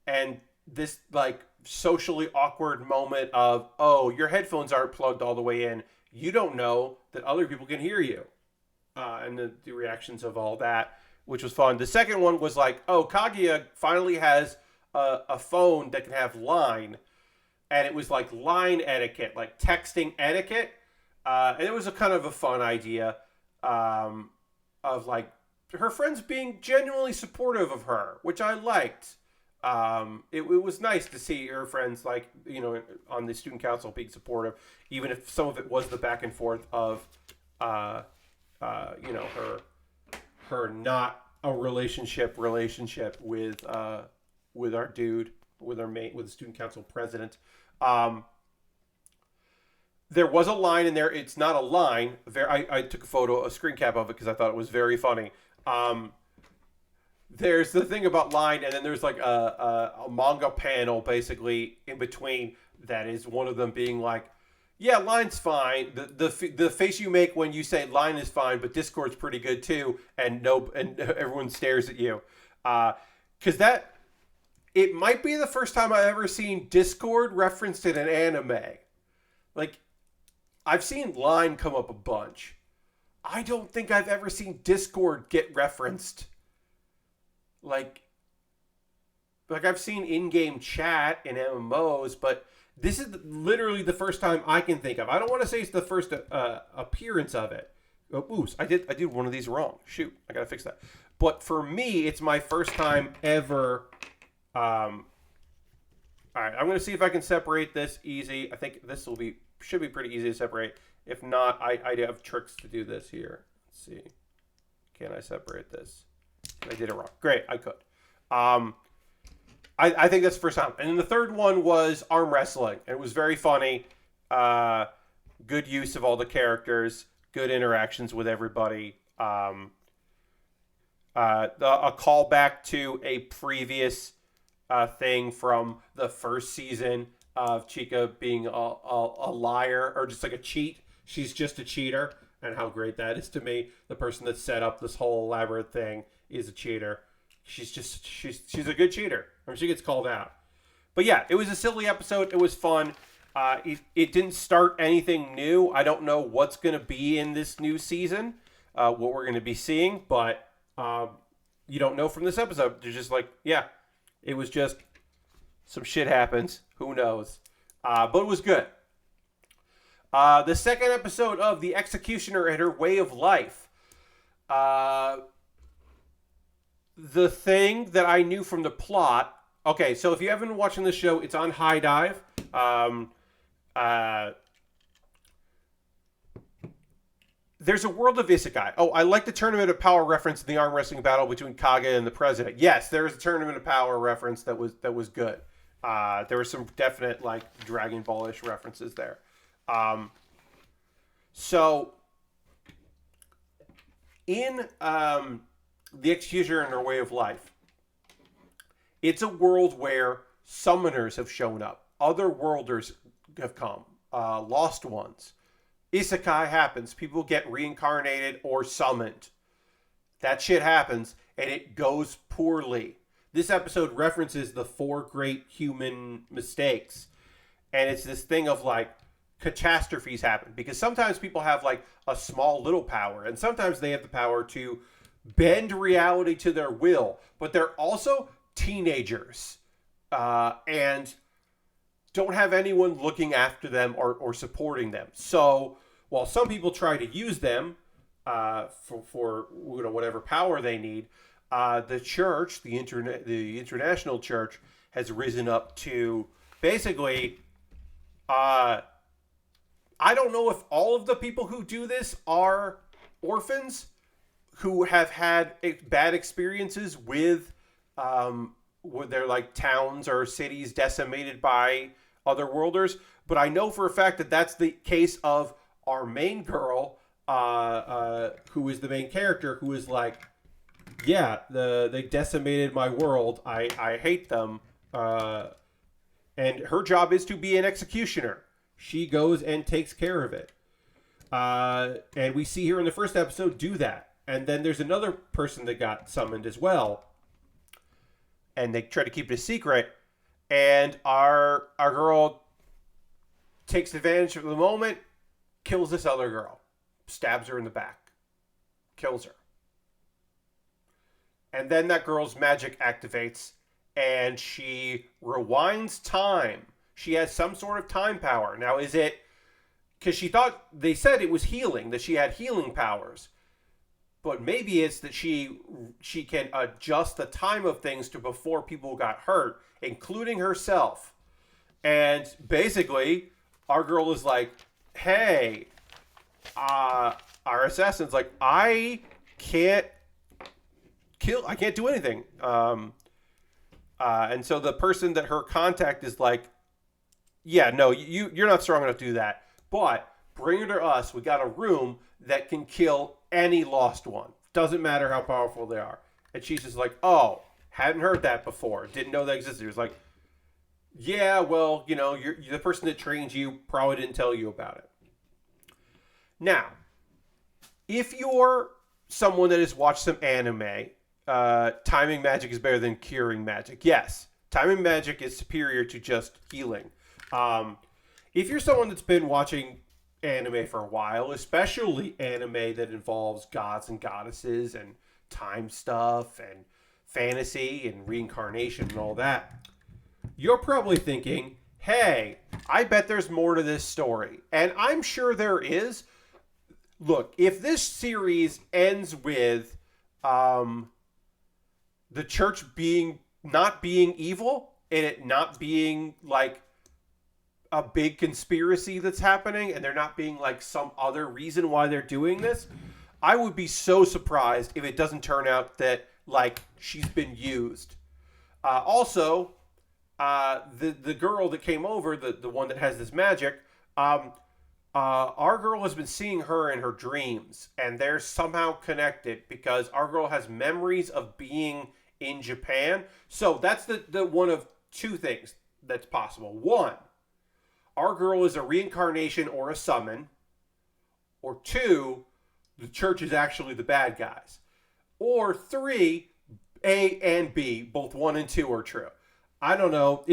and this like socially awkward moment of, oh, your headphones aren't plugged all the way in. You don't know that other people can hear you. And the reactions of all that, which was fun. The second one was like, oh, Kaguya finally has a phone that can have line. And it was like line etiquette, like texting etiquette. And it was a kind of a fun idea of like her friends being genuinely supportive of her, which I liked. It was nice to see her friends, like, you know, on the student council being supportive, even if some of it was the back and forth of, you know, her not a relationship with our dude, with our mate, with the student council president. There was a line in there. It's not a line. I took a screen cap of it because I thought it was very funny. There's the thing about line, and then there's like a manga panel basically in between that is one of them being like, yeah, line's fine. The face you make when you say line is fine, but Discord's pretty good too, and everyone stares at you. Because it might be the first time I've ever seen Discord referenced in an anime. Like, I've seen line come up a bunch. I don't think I've ever seen Discord get referenced. Like I've seen in-game chat in MMOs, but this is literally the first time I can think of. I don't want to say it's the first appearance of it. Oh, oops, I did one of these wrong. Shoot, I gotta fix that. But for me, it's my first time ever. All right, I'm gonna see if I can separate this easy. I think this should be pretty easy to separate. If not, I have tricks to do this here. Let's see. Can I separate this? I did it wrong. Great, I could. I think that's the first time. And then the third one was arm wrestling. It was very funny. Good use of all the characters. Good interactions with everybody. A callback to a previous thing from the first season of Chica being a liar, or just like a cheat. She's just a cheater, and how great that is to me. The person that set up this whole elaborate thing is a cheater. She's a good cheater. Or she gets called out. But yeah, it was a silly episode. It was fun. It didn't start anything new. I don't know what's going to be in this new season, what we're going to be seeing, but you don't know from this episode. They're just like, yeah, it was just some shit happens. Who knows? But it was good. The second episode of The Executioner and Her Way of Life. The thing that I knew from the plot. Okay, so if you haven't been watching the show, it's on High Dive. There's a world of isekai. Oh, I like the Tournament of Power reference in the arm wrestling battle between Kage and the president. Yes, there is a Tournament of Power reference that was good. There were some definite like Dragon Ball-ish references there. So in The Executioner and Her Way of Life, it's a world where summoners have shown up. Other worlders have come. Lost ones. Isekai happens. People get reincarnated or summoned. That shit happens, and it goes poorly. This episode references the 4 great human mistakes. And it's this thing of like, catastrophes happen. Because sometimes people have like a small little power, and sometimes they have the power to bend reality to their will. But they're also teenagers and don't have anyone looking after them or supporting them. So while some people try to use them for whatever power they need, the church, the international church, has risen up to basically. I don't know if all of the people who do this are orphans who have had bad experiences with their like towns or cities decimated by otherworlders, but I know for a fact that that's the case of our main girl, who is the main character, who is like, yeah, they decimated my world. I hate them. And her job is to be an executioner. She goes and takes care of it. And we see her in the first episode do that. And then there's another person that got summoned as well. And they try to keep it a secret. And our girl takes advantage of the moment, kills this other girl, stabs her in the back, kills her. And then that girl's magic activates, and she rewinds time. She has some sort of time power. Now, is it because they said it was healing, that she had healing powers, but maybe it's that she can adjust the time of things to before people got hurt, including herself. And basically, our girl is like, hey, our assassin's like, I can't do anything. And so the person that her contact is like, yeah, no, you're not strong enough to do that. But bring her to us. We got a room that can kill any lost one. Doesn't matter how powerful they are. And she's just like, oh, hadn't heard that before. Didn't know that existed. It was like, yeah, well, you're the person that trained you probably didn't tell you about it. Now, if you're someone that has watched some anime, timing magic is better than curing magic. Yes, timing magic is superior to just healing. If you're someone that's been watching anime for a while, especially anime that involves gods and goddesses and time stuff and fantasy and reincarnation and all that, you're probably thinking, hey, I bet there's more to this story. And I'm sure there is. Look, if this series ends with the church not being evil and it not being like a big conspiracy that's happening and there not being like some other reason why they're doing this, I would be so surprised if it doesn't turn out that like she's been used. Also, the girl that came over, the one that has this magic, our girl has been seeing her in her dreams, and they're somehow connected because our girl has memories of being in Japan. So that's the one of two things that's possible. One, our girl is a reincarnation or a summon. Or two, the church is actually the bad guys. Or three, A and B, both 1 and 2 are true. I don't know.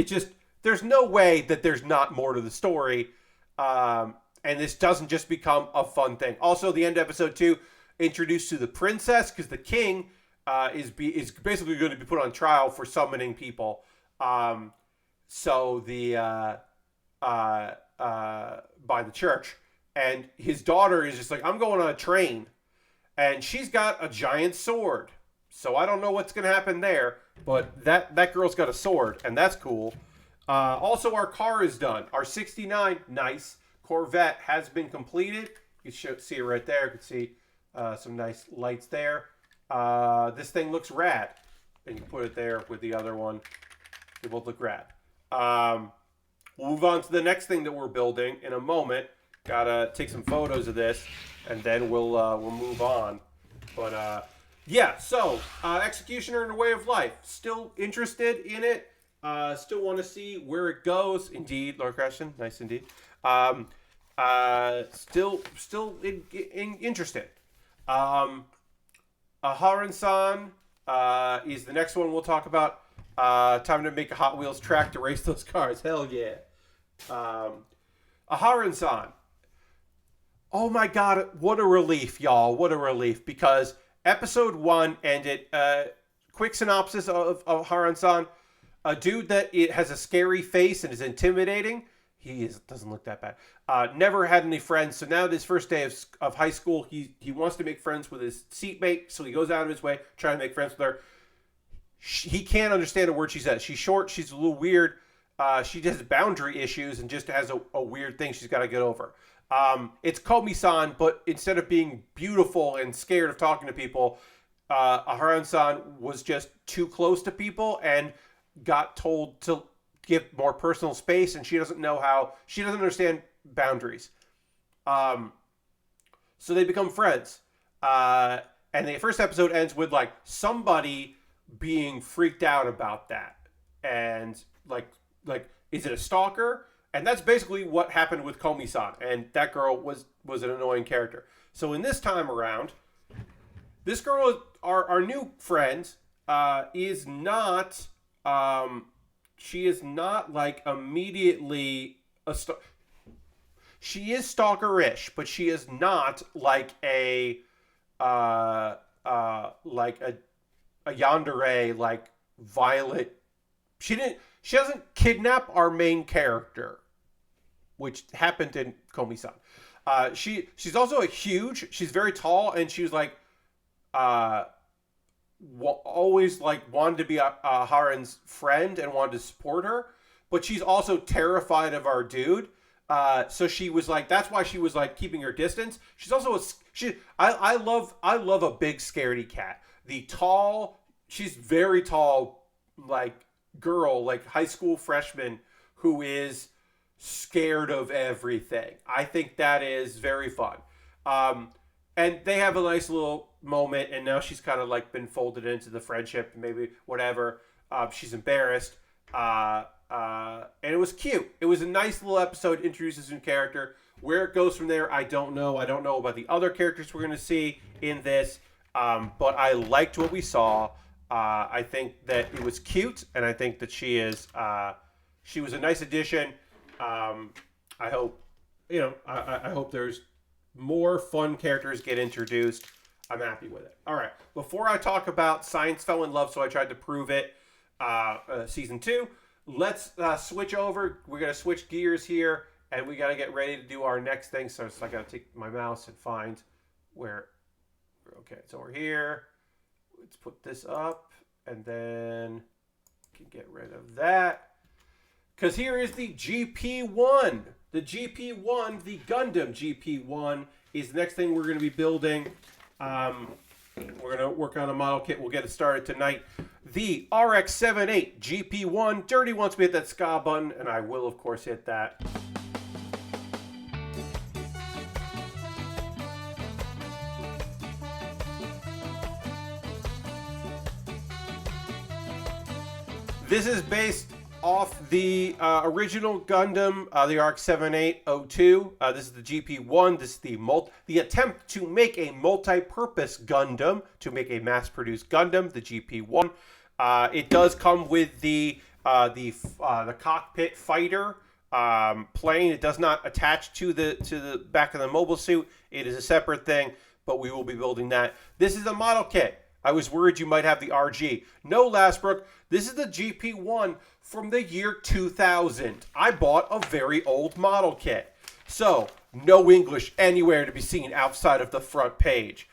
There's no way that there's not more to the story. And this doesn't just become a fun thing. Also, the end of episode 2, introduced to the princess, because the king is basically going to be put on trial for summoning people. By the church. And his daughter is just like, I'm going on a train. And she's got a giant sword. So I don't know what's going to happen there. But that girl's got a sword, and that's cool. Also, our car is done. Our 69, nice, Corvette has been completed. You can see it right there. You can see some nice lights there. This thing looks rad. And you put it there with the other one. They both look rad. We'll move on to the next thing that we're building in a moment. Gotta take some photos of this, and then we'll move on. But yeah, so Executioner and a Way of Life. Still interested in it. Still want to see where it goes. Indeed, Lord Christian, nice indeed. Still interested. Aharen-san is the next one we'll talk about. Time to make a Hot Wheels track to race those cars. Hell yeah. Aharen-san. Oh my god, what a relief, y'all. What a relief. Because episode 1 ended quick synopsis of Aharen-san. A dude that has a scary face and is intimidating. Doesn't look that bad. Never had any friends, so now this first day of high school, he wants to make friends with his seatmate, so he goes out of his way trying to make friends with her. He can't understand a word she says. She's short, she's a little weird. She has boundary issues and just has a weird thing she's got to get over. It's Komi-san, but instead of being beautiful and scared of talking to people, Aharen-san was just too close to people and got told to give more personal space, and she doesn't understand boundaries. So they become friends. And the first episode ends with like somebody being freaked out about that. And like, is it a stalker? And that's basically what happened with Komi-san. And that girl was an annoying character. So in this time around, this girl, our new friend, is not... she is not like immediately she is stalkerish, but she is not like a yandere, like violent. She doesn't kidnap our main character, which happened in Komi-san. She's also she's very tall, and she's like always like wanted to be Haren's friend and wanted to support her, but she's also terrified of our dude. So she was like, that's why she was like keeping her distance. She's also I love a big scaredy cat. She's very tall, like girl, like high school freshman who is scared of everything. I think that is very fun. And they have a nice little moment, and now she's kind of like been folded into the friendship, maybe whatever. She's embarrassed. And it was cute. It was a nice little episode, introduces a new character. Where it goes from there, I don't know. I don't know about the other characters we're going to see in this. But I liked what we saw. I think that it was cute, and I think that she was a nice addition. I hope, I hope there's more fun characters get introduced. I'm happy with it. All right. Before I talk about Science Fell in Love, So I Tried to Prove It, Season 2, let's switch over. We're going to switch gears here, and we got to get ready to do our next thing. So I got to take my mouse and find where... Okay, so we're here. Let's put this up, and then can get rid of that. Because here is the GP1. The GP1, the Gundam GP1, is the next thing we're going to be building. We're going to work on a model kit. We'll get it started tonight. The RX-78 GP1. Dirty wants me to hit that ska button, and I will, of course, hit that. This is based off the original Gundam, the RX-7802. This is the GP1. This is the attempt to make a multi-purpose Gundam, to make a mass-produced Gundam, the GP1. It does come with the cockpit fighter plane. It does not attach to the back of the mobile suit. It is a separate thing, but we will be building that. This is a model kit. I was worried you might have the RG. No, Lastbrook. This is the GP1 from the year 2000. I bought a very old model kit. So, no English anywhere to be seen outside of the front page.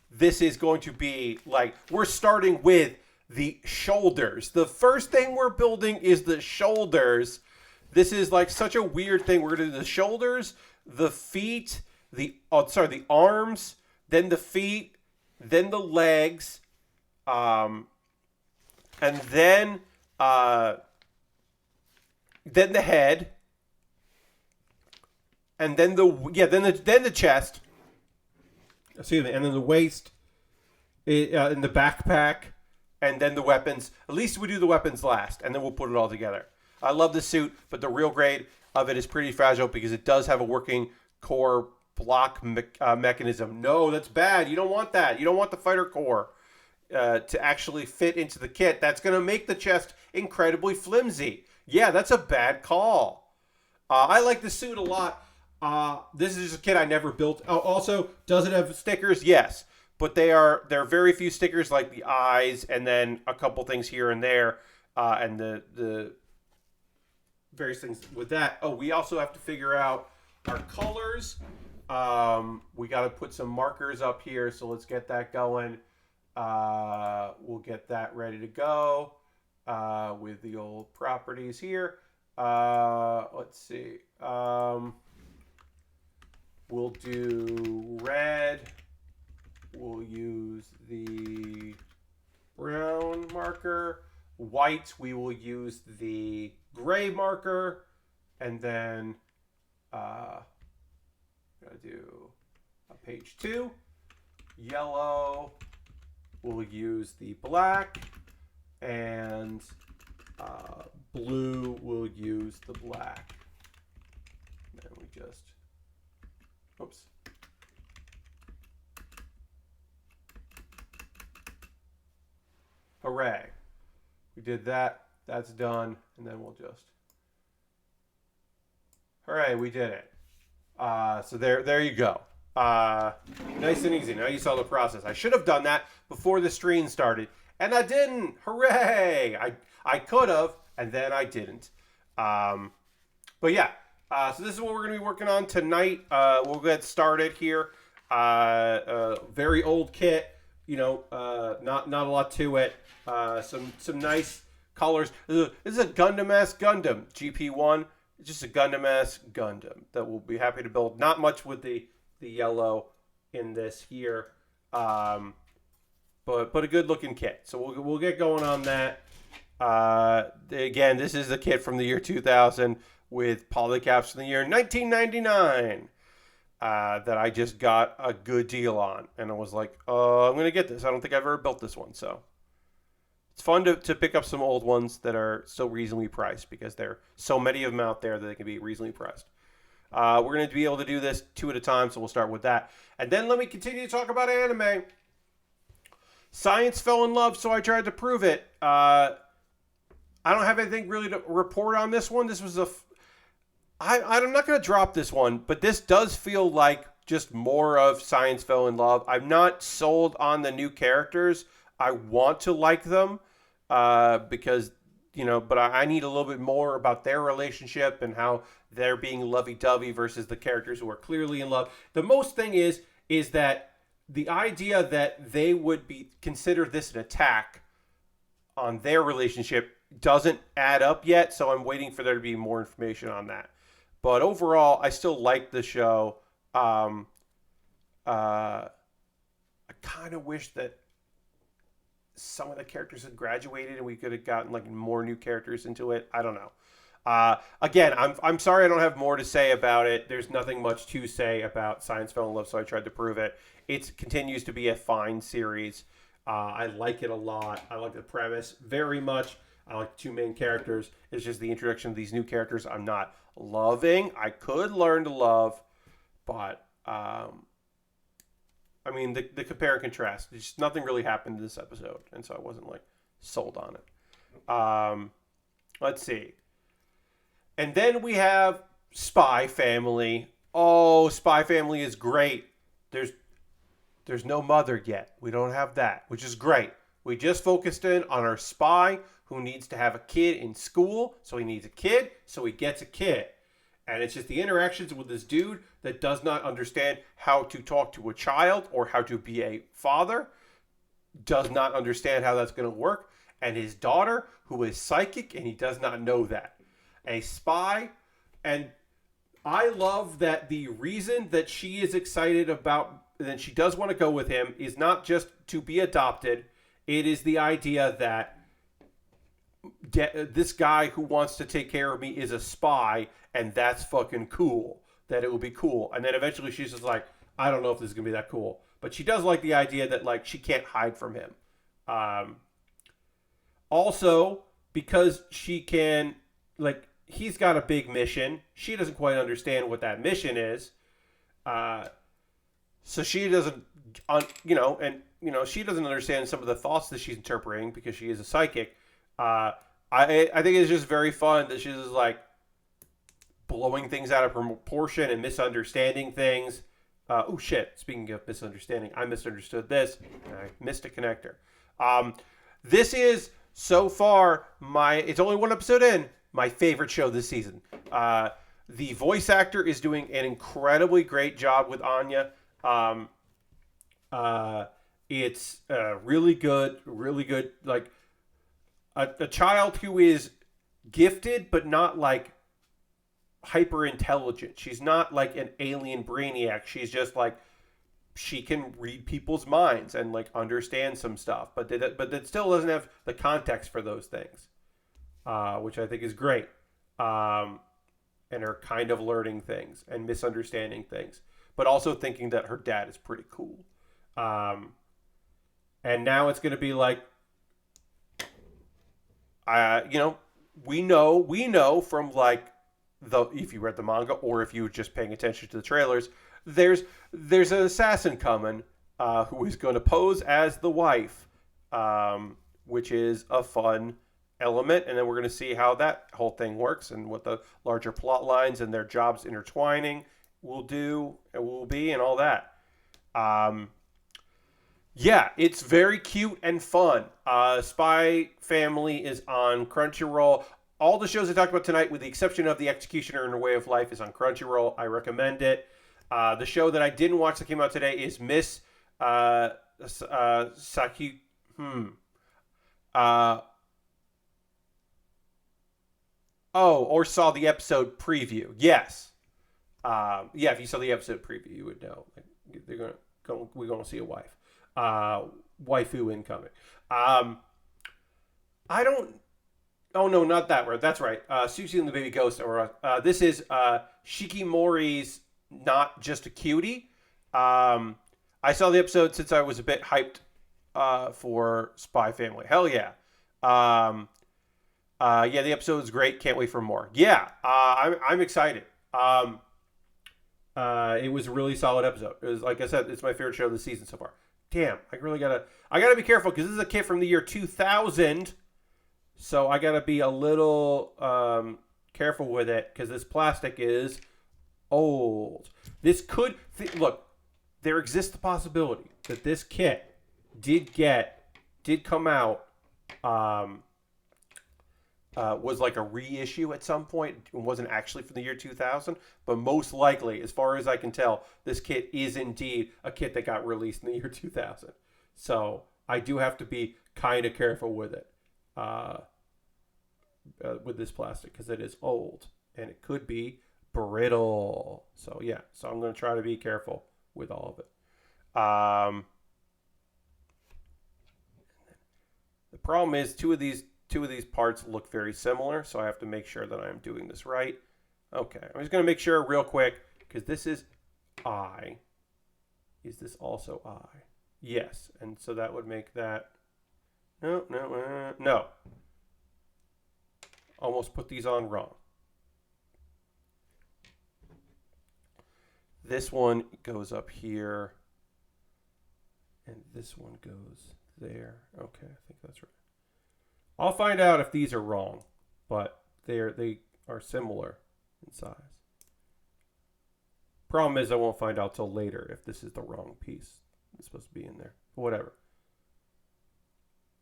This is going to be like, we're starting with the shoulders. The first thing we're building is the shoulders. This is like such a weird thing. We're going to do the shoulders, the feet, the arms, then the feet, then the legs, and then the head, and then the chest. Excuse me, and then the waist, and the backpack, and then the weapons. At least we do the weapons last, and then we'll put it all together. I love the suit, but the real grade of it is pretty fragile because it does have a working core block mechanism. No, that's bad. You don't want that. You don't want the fighter core to actually fit into the kit. That's going to make the chest incredibly flimsy. Yeah, that's a bad call. I like the suit a lot. This is just a kit I never built. Oh, also, does it have stickers? Yes. but there are very few stickers like the eyes and then a couple things here and there, and the various things with that. Oh, we also have to figure out our colors. We got to put some markers up here, so let's get that going. We'll get that ready to go with the old properties here. Let's see. We'll do red. We'll use the brown marker. White, we will use the gray marker. And then gotta do page 2. Yellow, we'll use the black. And blue, we'll use the black. And we just, oops. Hooray. We did that. That's done. And then we'll just, hooray, we did it. So there you go. Nice and easy. Now you saw the process. I should have done that before the stream started. And I didn't. Hooray! I could have, and then I didn't. But yeah, so this is what we're going to be working on tonight. We'll get started here. Very old kit, not a lot to it. Some nice colors. This is a Gundam-esque Gundam, GP1. It's just a Gundam-esque Gundam that we'll be happy to build. Not much with the yellow in this here. But a good looking kit. So we'll get going on that. Again, this is the kit from the year 2000 with polycaps from the year 1999 that I just got a good deal on. And I was like, I'm going to get this. I don't think I've ever built this one. So it's fun to pick up some old ones that are so reasonably priced because there are so many of them out there that they can be reasonably priced. We're going to be able to do this 2 at a time, so we'll start with that. And then let me continue to talk about anime. Science fell in love, so I tried to prove it. I don't have anything really to report on this one. This was I'm not going to drop this one, but this does feel like just more of Science fell in love. I'm not sold on the new characters. I want to like them because, but I need a little bit more about their relationship and how they're being lovey-dovey versus the characters who are clearly in love. The most thing is that the idea that they would consider this an attack on their relationship doesn't add up yet, so I'm waiting for there to be more information on that. But overall, I still like the show. I kind of wish that some of the characters had graduated and we could have gotten like more new characters into it. I don't know. Again, I'm sorry I don't have more to say about it. There's nothing much to say about Science Fell in Love, so I tried to prove it. It continues to be a fine series. I like it a lot. I like the premise very much. I like the 2 main characters. It's just the introduction of these new characters I'm not loving. I could learn to love, but the compare and contrast. Just nothing really happened in this episode, and so I wasn't like sold on it. Let's see. And then we have Spy Family. Oh, Spy Family is great. There's no mother yet. We don't have that, which is great. We just focused in on our spy who needs to have a kid in school. So he needs a kid, so he gets a kid. And it's just the interactions with this dude that does not understand how to talk to a child or how to be a father. Does not understand how that's going to work. And his daughter, who is psychic, and he does not know that. A spy. And I love that the reason that she is excited about, that she does want to go with him, is not just to be adopted. It is the idea that this guy who wants to take care of me is a spy, and that's fucking cool. That it will be cool. And then eventually she's just like, I don't know if this is going to be that cool. But she does like the idea that like she can't hide from him. Also, because she can, like, he's got a big mission. She doesn't quite understand what that mission is. So she doesn't, she doesn't understand some of the thoughts that she's interpreting because she is a psychic. I think it's just very fun that she's just like blowing things out of proportion and misunderstanding things. oh shit! Speaking of misunderstanding, I misunderstood this. And I missed a connector. This is so far it's only one episode in, my favorite show this season. The voice actor is doing an incredibly great job with Anya. It's really good. Like a child who is gifted, but not like hyper intelligent. She's not like an alien brainiac. She's just like, she can read people's minds and like understand some stuff, but that still doesn't have the context for those things, which I think is great. And are kind of learning things and misunderstanding things, but also thinking that her dad is pretty cool. And now it's going to be like, we know from like if you read the manga or if you were just paying attention to the trailers, there's an assassin coming who is going to pose as the wife, which is a fun element, and then we're going to see how that whole thing works and what the larger plot lines and their jobs intertwining will be and all that. Yeah, it's very cute and fun. Spy Family is on Crunchyroll. All the shows I talked about tonight, with the exception of The Executioner and Her Way of Life, is on Crunchyroll. I recommend it. The show that I didn't watch that came out today is Miss Saki. Or saw the episode preview. Yes. If you saw the episode preview, you would know. We're gonna see a wife. Waifu incoming. I don't. Oh no, not that word. That's right. Susie and the Baby Ghost. This is Shikimori's Not Just a Cutie. I saw the episode since I was a bit hyped for Spy Family. Hell yeah. The episode is great. Can't wait for more. Yeah, I'm excited. It was a really solid episode. It was, like I said, it's my favorite show of the season so far. Damn, I gotta be careful because this is a kit from the year 2000, so I gotta be a little careful with it because this plastic is old. This could look. There exists the possibility that this kit did come out. Was like a reissue at some point. It wasn't actually from the year 2000, but most likely, as far as I can tell, this kit is indeed a kit that got released in the year 2000. So I do have to be kind of careful with it, with this plastic, because it is old and it could be brittle. So yeah, so I'm going to try to be careful with all of it. The problem is two of these parts look very similar, so I have to make sure that I'm doing this right. Okay, I'm just going to make sure real quick, because this is I. Is this also I? Yes, and so that would make that... No. Almost put these on wrong. This one goes up here, and this one goes there. Okay, I think that's right. I'll find out if these are wrong, but they are similar in size. Problem is, I won't find out till later if this is the wrong piece. It's supposed to be in there. But whatever.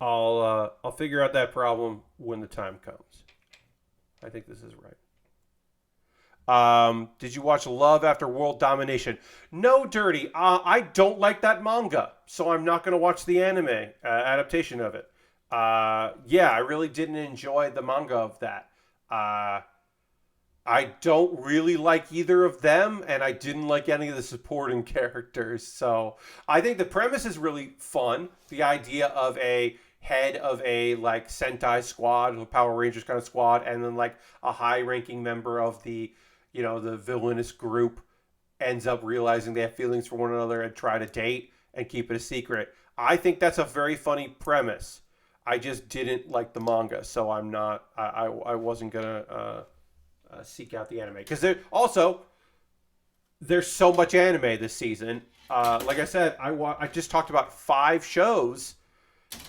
I'll figure out that problem when the time comes. I think this is right. Did you watch Love After World Domination? No, Dirty. I don't like that manga, so I'm not going to watch the anime adaptation of it. I really didn't enjoy the manga of that. I don't really like either of them, and I didn't like any of the supporting characters. So I think the premise is really fun. The idea of a head of a like Sentai squad, a Power Rangers kind of squad, and then like a high-ranking member of the villainous group ends up realizing they have feelings for one another and try to date and keep it a secret. I think that's a very funny premise. I just didn't like the manga, so I'm not. I wasn't gonna seek out the anime because there's so much anime this season. Like I said, I just talked about 5 shows,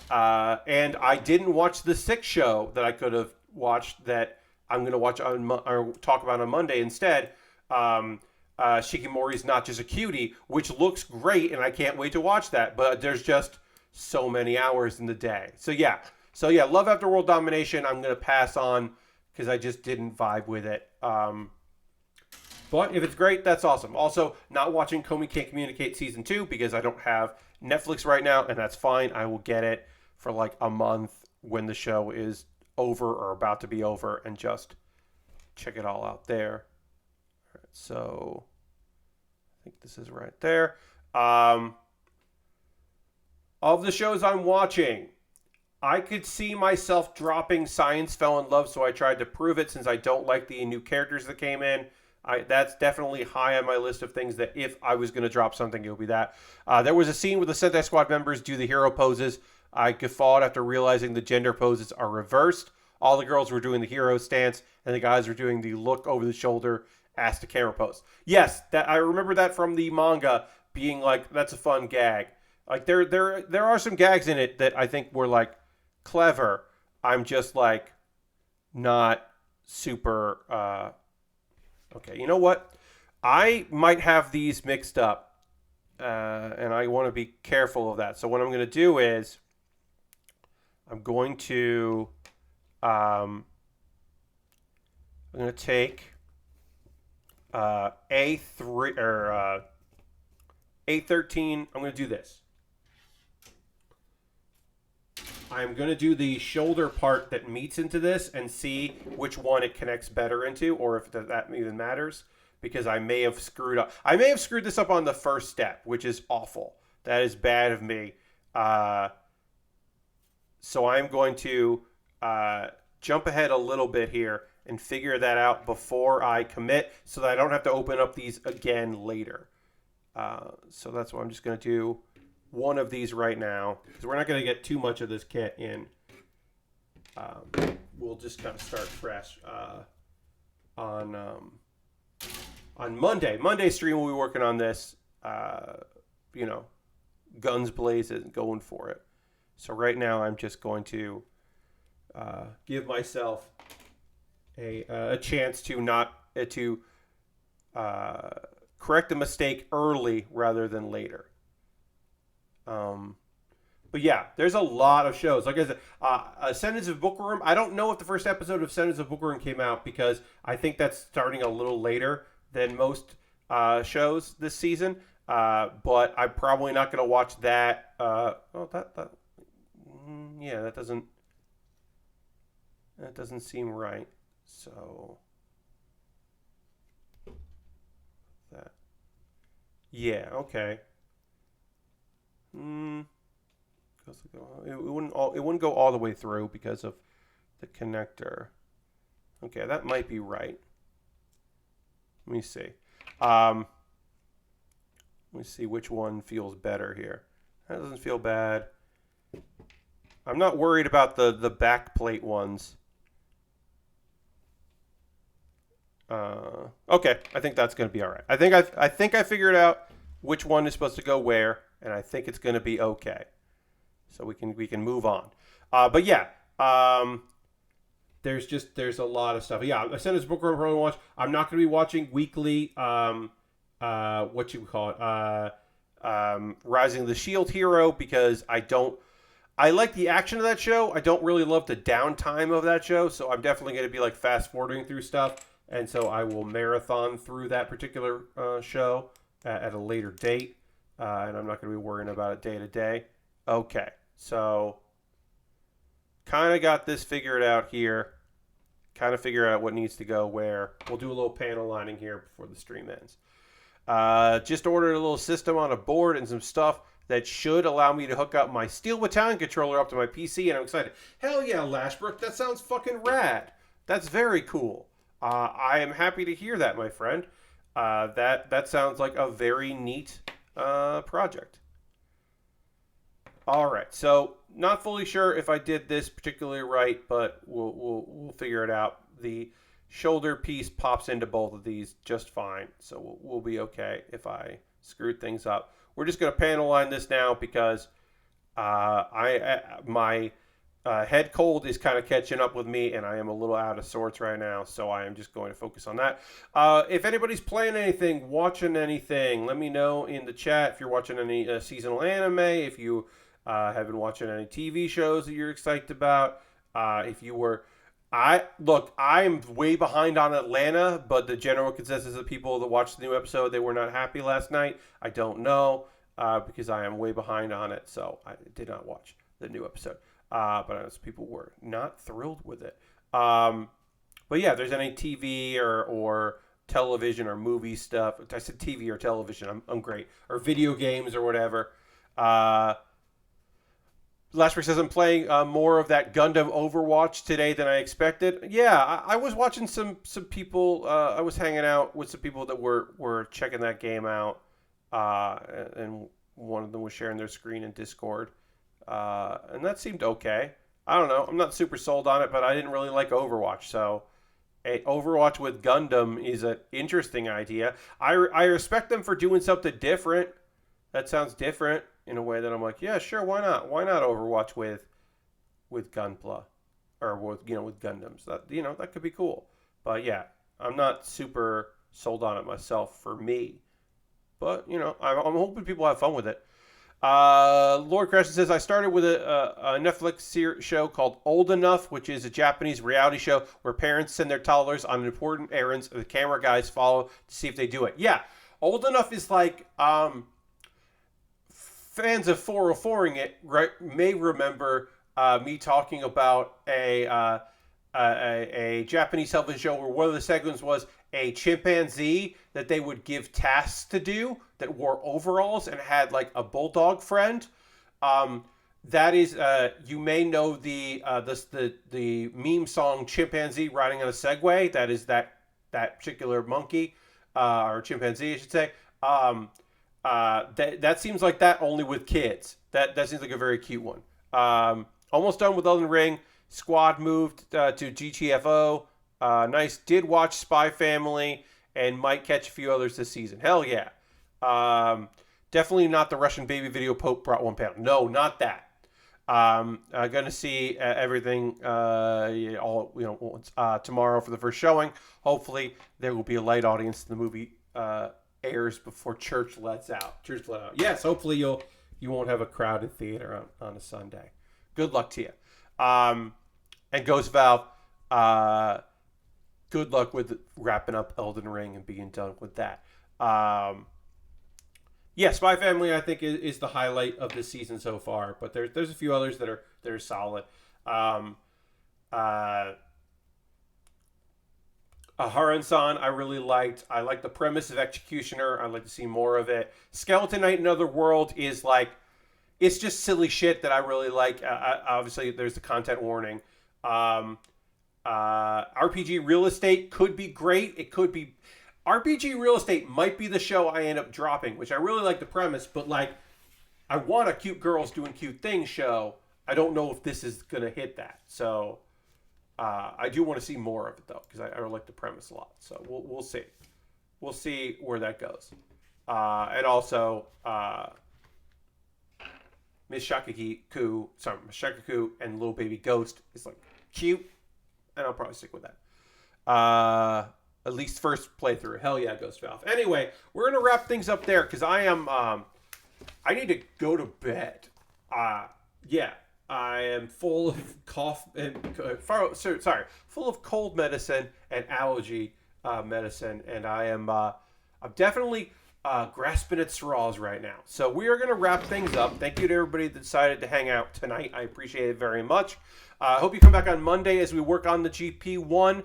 and I didn't watch the 6th show that I could have watched that I'm gonna watch or talk about on Monday instead. Shikimori's Not Just a Cutie, which looks great, and I can't wait to watch that. But there's just so many hours in the day. So yeah, Love After World Domination, I'm gonna pass on because I just didn't vibe with it. But if it's great, that's awesome. Also, not watching Komi Can't Communicate Season 2 because I don't have Netflix right now, and that's fine. I will get it for like a month when the show is over or about to be over and just check it all out there. All right, so I think this is right there. Of the shows I'm watching, I could see myself dropping Science Fell in Love, so I tried to prove it since I don't like the new characters that came in. That's definitely high on my list of things that if I was going to drop something, it would be that. There was a scene where the Sentai Squad members do the hero poses. I guffawed after realizing the gender poses are reversed. All the girls were doing the hero stance, and the guys were doing the look over the shoulder, ask the camera pose. Yes, that I remember that from the manga being like, that's a fun gag. Like there are some gags in it that I think were like clever. I'm just like not super. Okay, you know what? I might have these mixed up, and I want to be careful of that. So what I'm going to do is I'm going to take A3 or A13. I'm going to do this. I'm going to do the shoulder part that meets into this and see which one it connects better into, or if that even matters, because I may have screwed up. I may have screwed this up on the first step, which is awful. That is bad of me. So I'm going to jump ahead a little bit here and figure that out before I commit so that I don't have to open up these again later. So that's what I'm just going to do. One of these right now, because we're not going to get too much of this kit in. We'll just kind of start fresh on Monday. Monday stream we'll be working on this, guns blazing, going for it. So right now I'm just going to give myself a chance to correct a mistake early rather than later. But yeah, there's a lot of shows. Like I said, Sentence of Bookworm. I don't know if the first episode of Sentence of Bookworm came out because I think that's starting a little later than most shows this season. But I'm probably not going to watch that. That doesn't seem right. So that, yeah, okay. It wouldn't go all the way through because of the connector. Okay, that might be right. Let me see. Let me see which one feels better here. That doesn't feel bad. I'm not worried about the back plate ones. Okay, I think that's going to be all right. I think I figured out which one is supposed to go where, and I think it's going to be okay. So we can move on. But yeah, there's a lot of stuff. Yeah, I sent this book over to watch. I'm not going to be watching weekly. What you call it? Rising of the Shield Hero, because I like the action of that show. I don't really love the downtime of that show, so I'm definitely going to be like fast forwarding through stuff, and so I will marathon through that particular show at a later date, and I'm not going to be worrying about it day to day. Okay, so kind of got this figured out here. Kind of figure out what needs to go where. We'll do a little panel lining here before the stream ends. Just ordered a little system on a board and some stuff that should allow me to hook up my Steel Battalion controller up to my PC, and I'm excited. Hell yeah, Lashbrook, that sounds fucking rad. That's very cool. I am happy to hear that, my friend. That sounds like a very neat project. All right, so not fully sure if I did this particularly right, but we'll figure it out. The shoulder piece pops into both of these just fine, so we'll be okay if I screwed things up. We're just going to panel line this now because my head cold is kind of catching up with me, and I am a little out of sorts right now, so I am just going to focus on that. If anybody's playing anything, watching anything, let me know in the chat. If you're watching any seasonal anime, if you have been watching any TV shows that you're excited about, if you were... I'm way behind on Atlanta, but the general consensus of people that watched the new episode, they were not happy last night. I don't know, because I am way behind on it, so I did not watch the new episode. But I know people were not thrilled with it. But yeah, if there's any TV or television or movie stuff, I said TV or television, I'm great. Or video games or whatever. Last week says I'm playing more of that Gundam Overwatch today than I expected. Yeah, I was watching some people. I was hanging out with some people that were checking that game out, and one of them was sharing their screen in Discord, and that seemed okay. I don't know. I'm not super sold on it, but I didn't really like Overwatch, so Overwatch with Gundam is an interesting idea. I respect them for doing something different. That sounds different in a way that I'm like, yeah, sure, why not? Why not Overwatch with Gunpla or with Gundams? That that could be cool. But yeah, I'm not super sold on it myself for me. But I'm hoping people have fun with it. Lord Crescent says I started with a Netflix show called Old Enough, which is a Japanese reality show where parents send their toddlers on important errands and the camera guys follow to see if they do it. Yeah, Old Enough is like fans of 404ing it may remember me talking about a Japanese television show where one of the segments was a chimpanzee that they would give tasks to do that wore overalls and had like a bulldog friend. That is, you may know the meme song "Chimpanzee Riding on a Segway." That is that particular monkey or chimpanzee, I should say. That seems like that only with kids. That seems like a very cute one. Almost done with Elden Ring. Squad moved to GTFO. Nice. Did watch Spy Family and might catch a few others this season. Hell yeah. Definitely not the Russian baby video Pope brought one pound. No, not that. Gonna see everything tomorrow for the first showing. Hopefully there will be a light audience. The movie airs before church lets out. Yes, hopefully you won't have a crowded theater on a Sunday. Good luck to you. And Ghost Valve, good luck with wrapping up Elden Ring and being done with that. Spy Family I think is the highlight of this season so far, but there's a few others that are solid. Aharen-san, I really liked. I like the premise of Executioner. I'd like to see more of it. Skeleton Knight in Another World is like, it's just silly shit that I really like. Obviously, there's the content warning. RPG Real Estate could be great. It could be... RPG Real Estate might be the show I end up dropping, which I really like the premise, but like, I want a cute girls doing cute things show. I don't know if this is going to hit that. So... I do want to see more of it though, because I like the premise a lot. So we'll see. We'll see where that goes. And also, Miss Shakaku and Little Baby Ghost is like cute, and I'll probably stick with that. At least first playthrough. Hell yeah, Ghost Valve. Anyway, we're gonna wrap things up there because I need to go to bed. Yeah. I am full of full of cold medicine and allergy medicine, and I'm definitely grasping at straws right now. So we are going to wrap things up. Thank you to everybody that decided to hang out tonight. I appreciate it very much. I hope you come back on Monday as we work on the GP1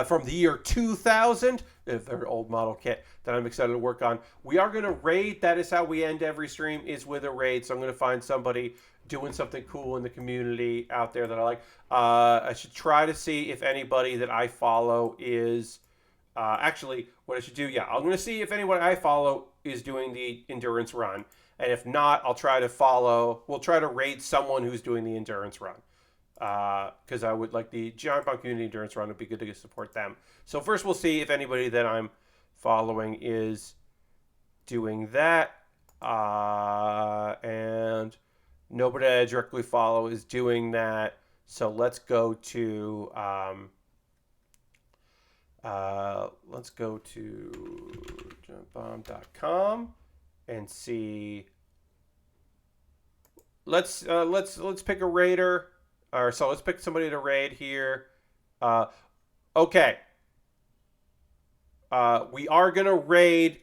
from the year 2000, a very old model kit that I'm excited to work on. We are going to raid. That is how we end every stream, is with a raid. So I'm going to find somebody doing something cool in the community out there that I like. I should try to see if anybody that I follow is... actually, what I should do, I'm going to see if anyone I follow is doing the endurance run. And if not, we'll try to raid someone who's doing the endurance run. Because I would like the Giant Bomb Community Endurance Run. It would be good to support them. So first we'll see if anybody that I'm following is doing that. And nobody I directly follow is doing that. So let's go to jumpbomb.com and see. Let's pick a raider, or so let's pick somebody to raid here. Okay. We are gonna raid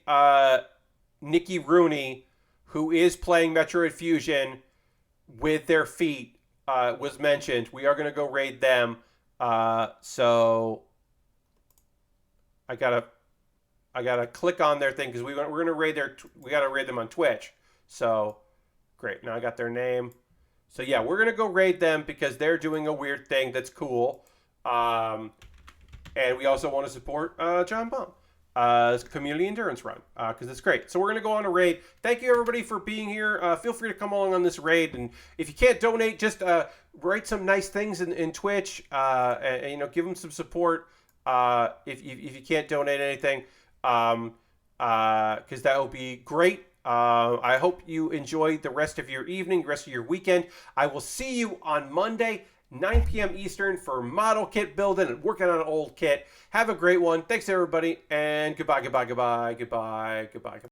Nikki Rooney, who is playing Metroid Fusion with their feet. Was mentioned. We are gonna go raid them. So I gotta click on their thing because we're gonna raid we gotta raid them on Twitch. So great. Now I got their name. So yeah, we're gonna go raid them because they're doing a weird thing that's cool. And we also want to support John Bum. Community endurance run because it's great. So we're gonna go on a raid. Thank you everybody for being here. Feel free to come along on this raid, and if you can't donate, just write some nice things in Twitch. And, you know, give them some support. If you can't donate anything, because that will be great. I hope you enjoy the rest of your evening, the rest of your weekend. I will see you on Monday, 9 p.m. Eastern, for model kit building and working on an old kit. Have a great one. Thanks, everybody, and goodbye, goodbye, goodbye, goodbye, goodbye.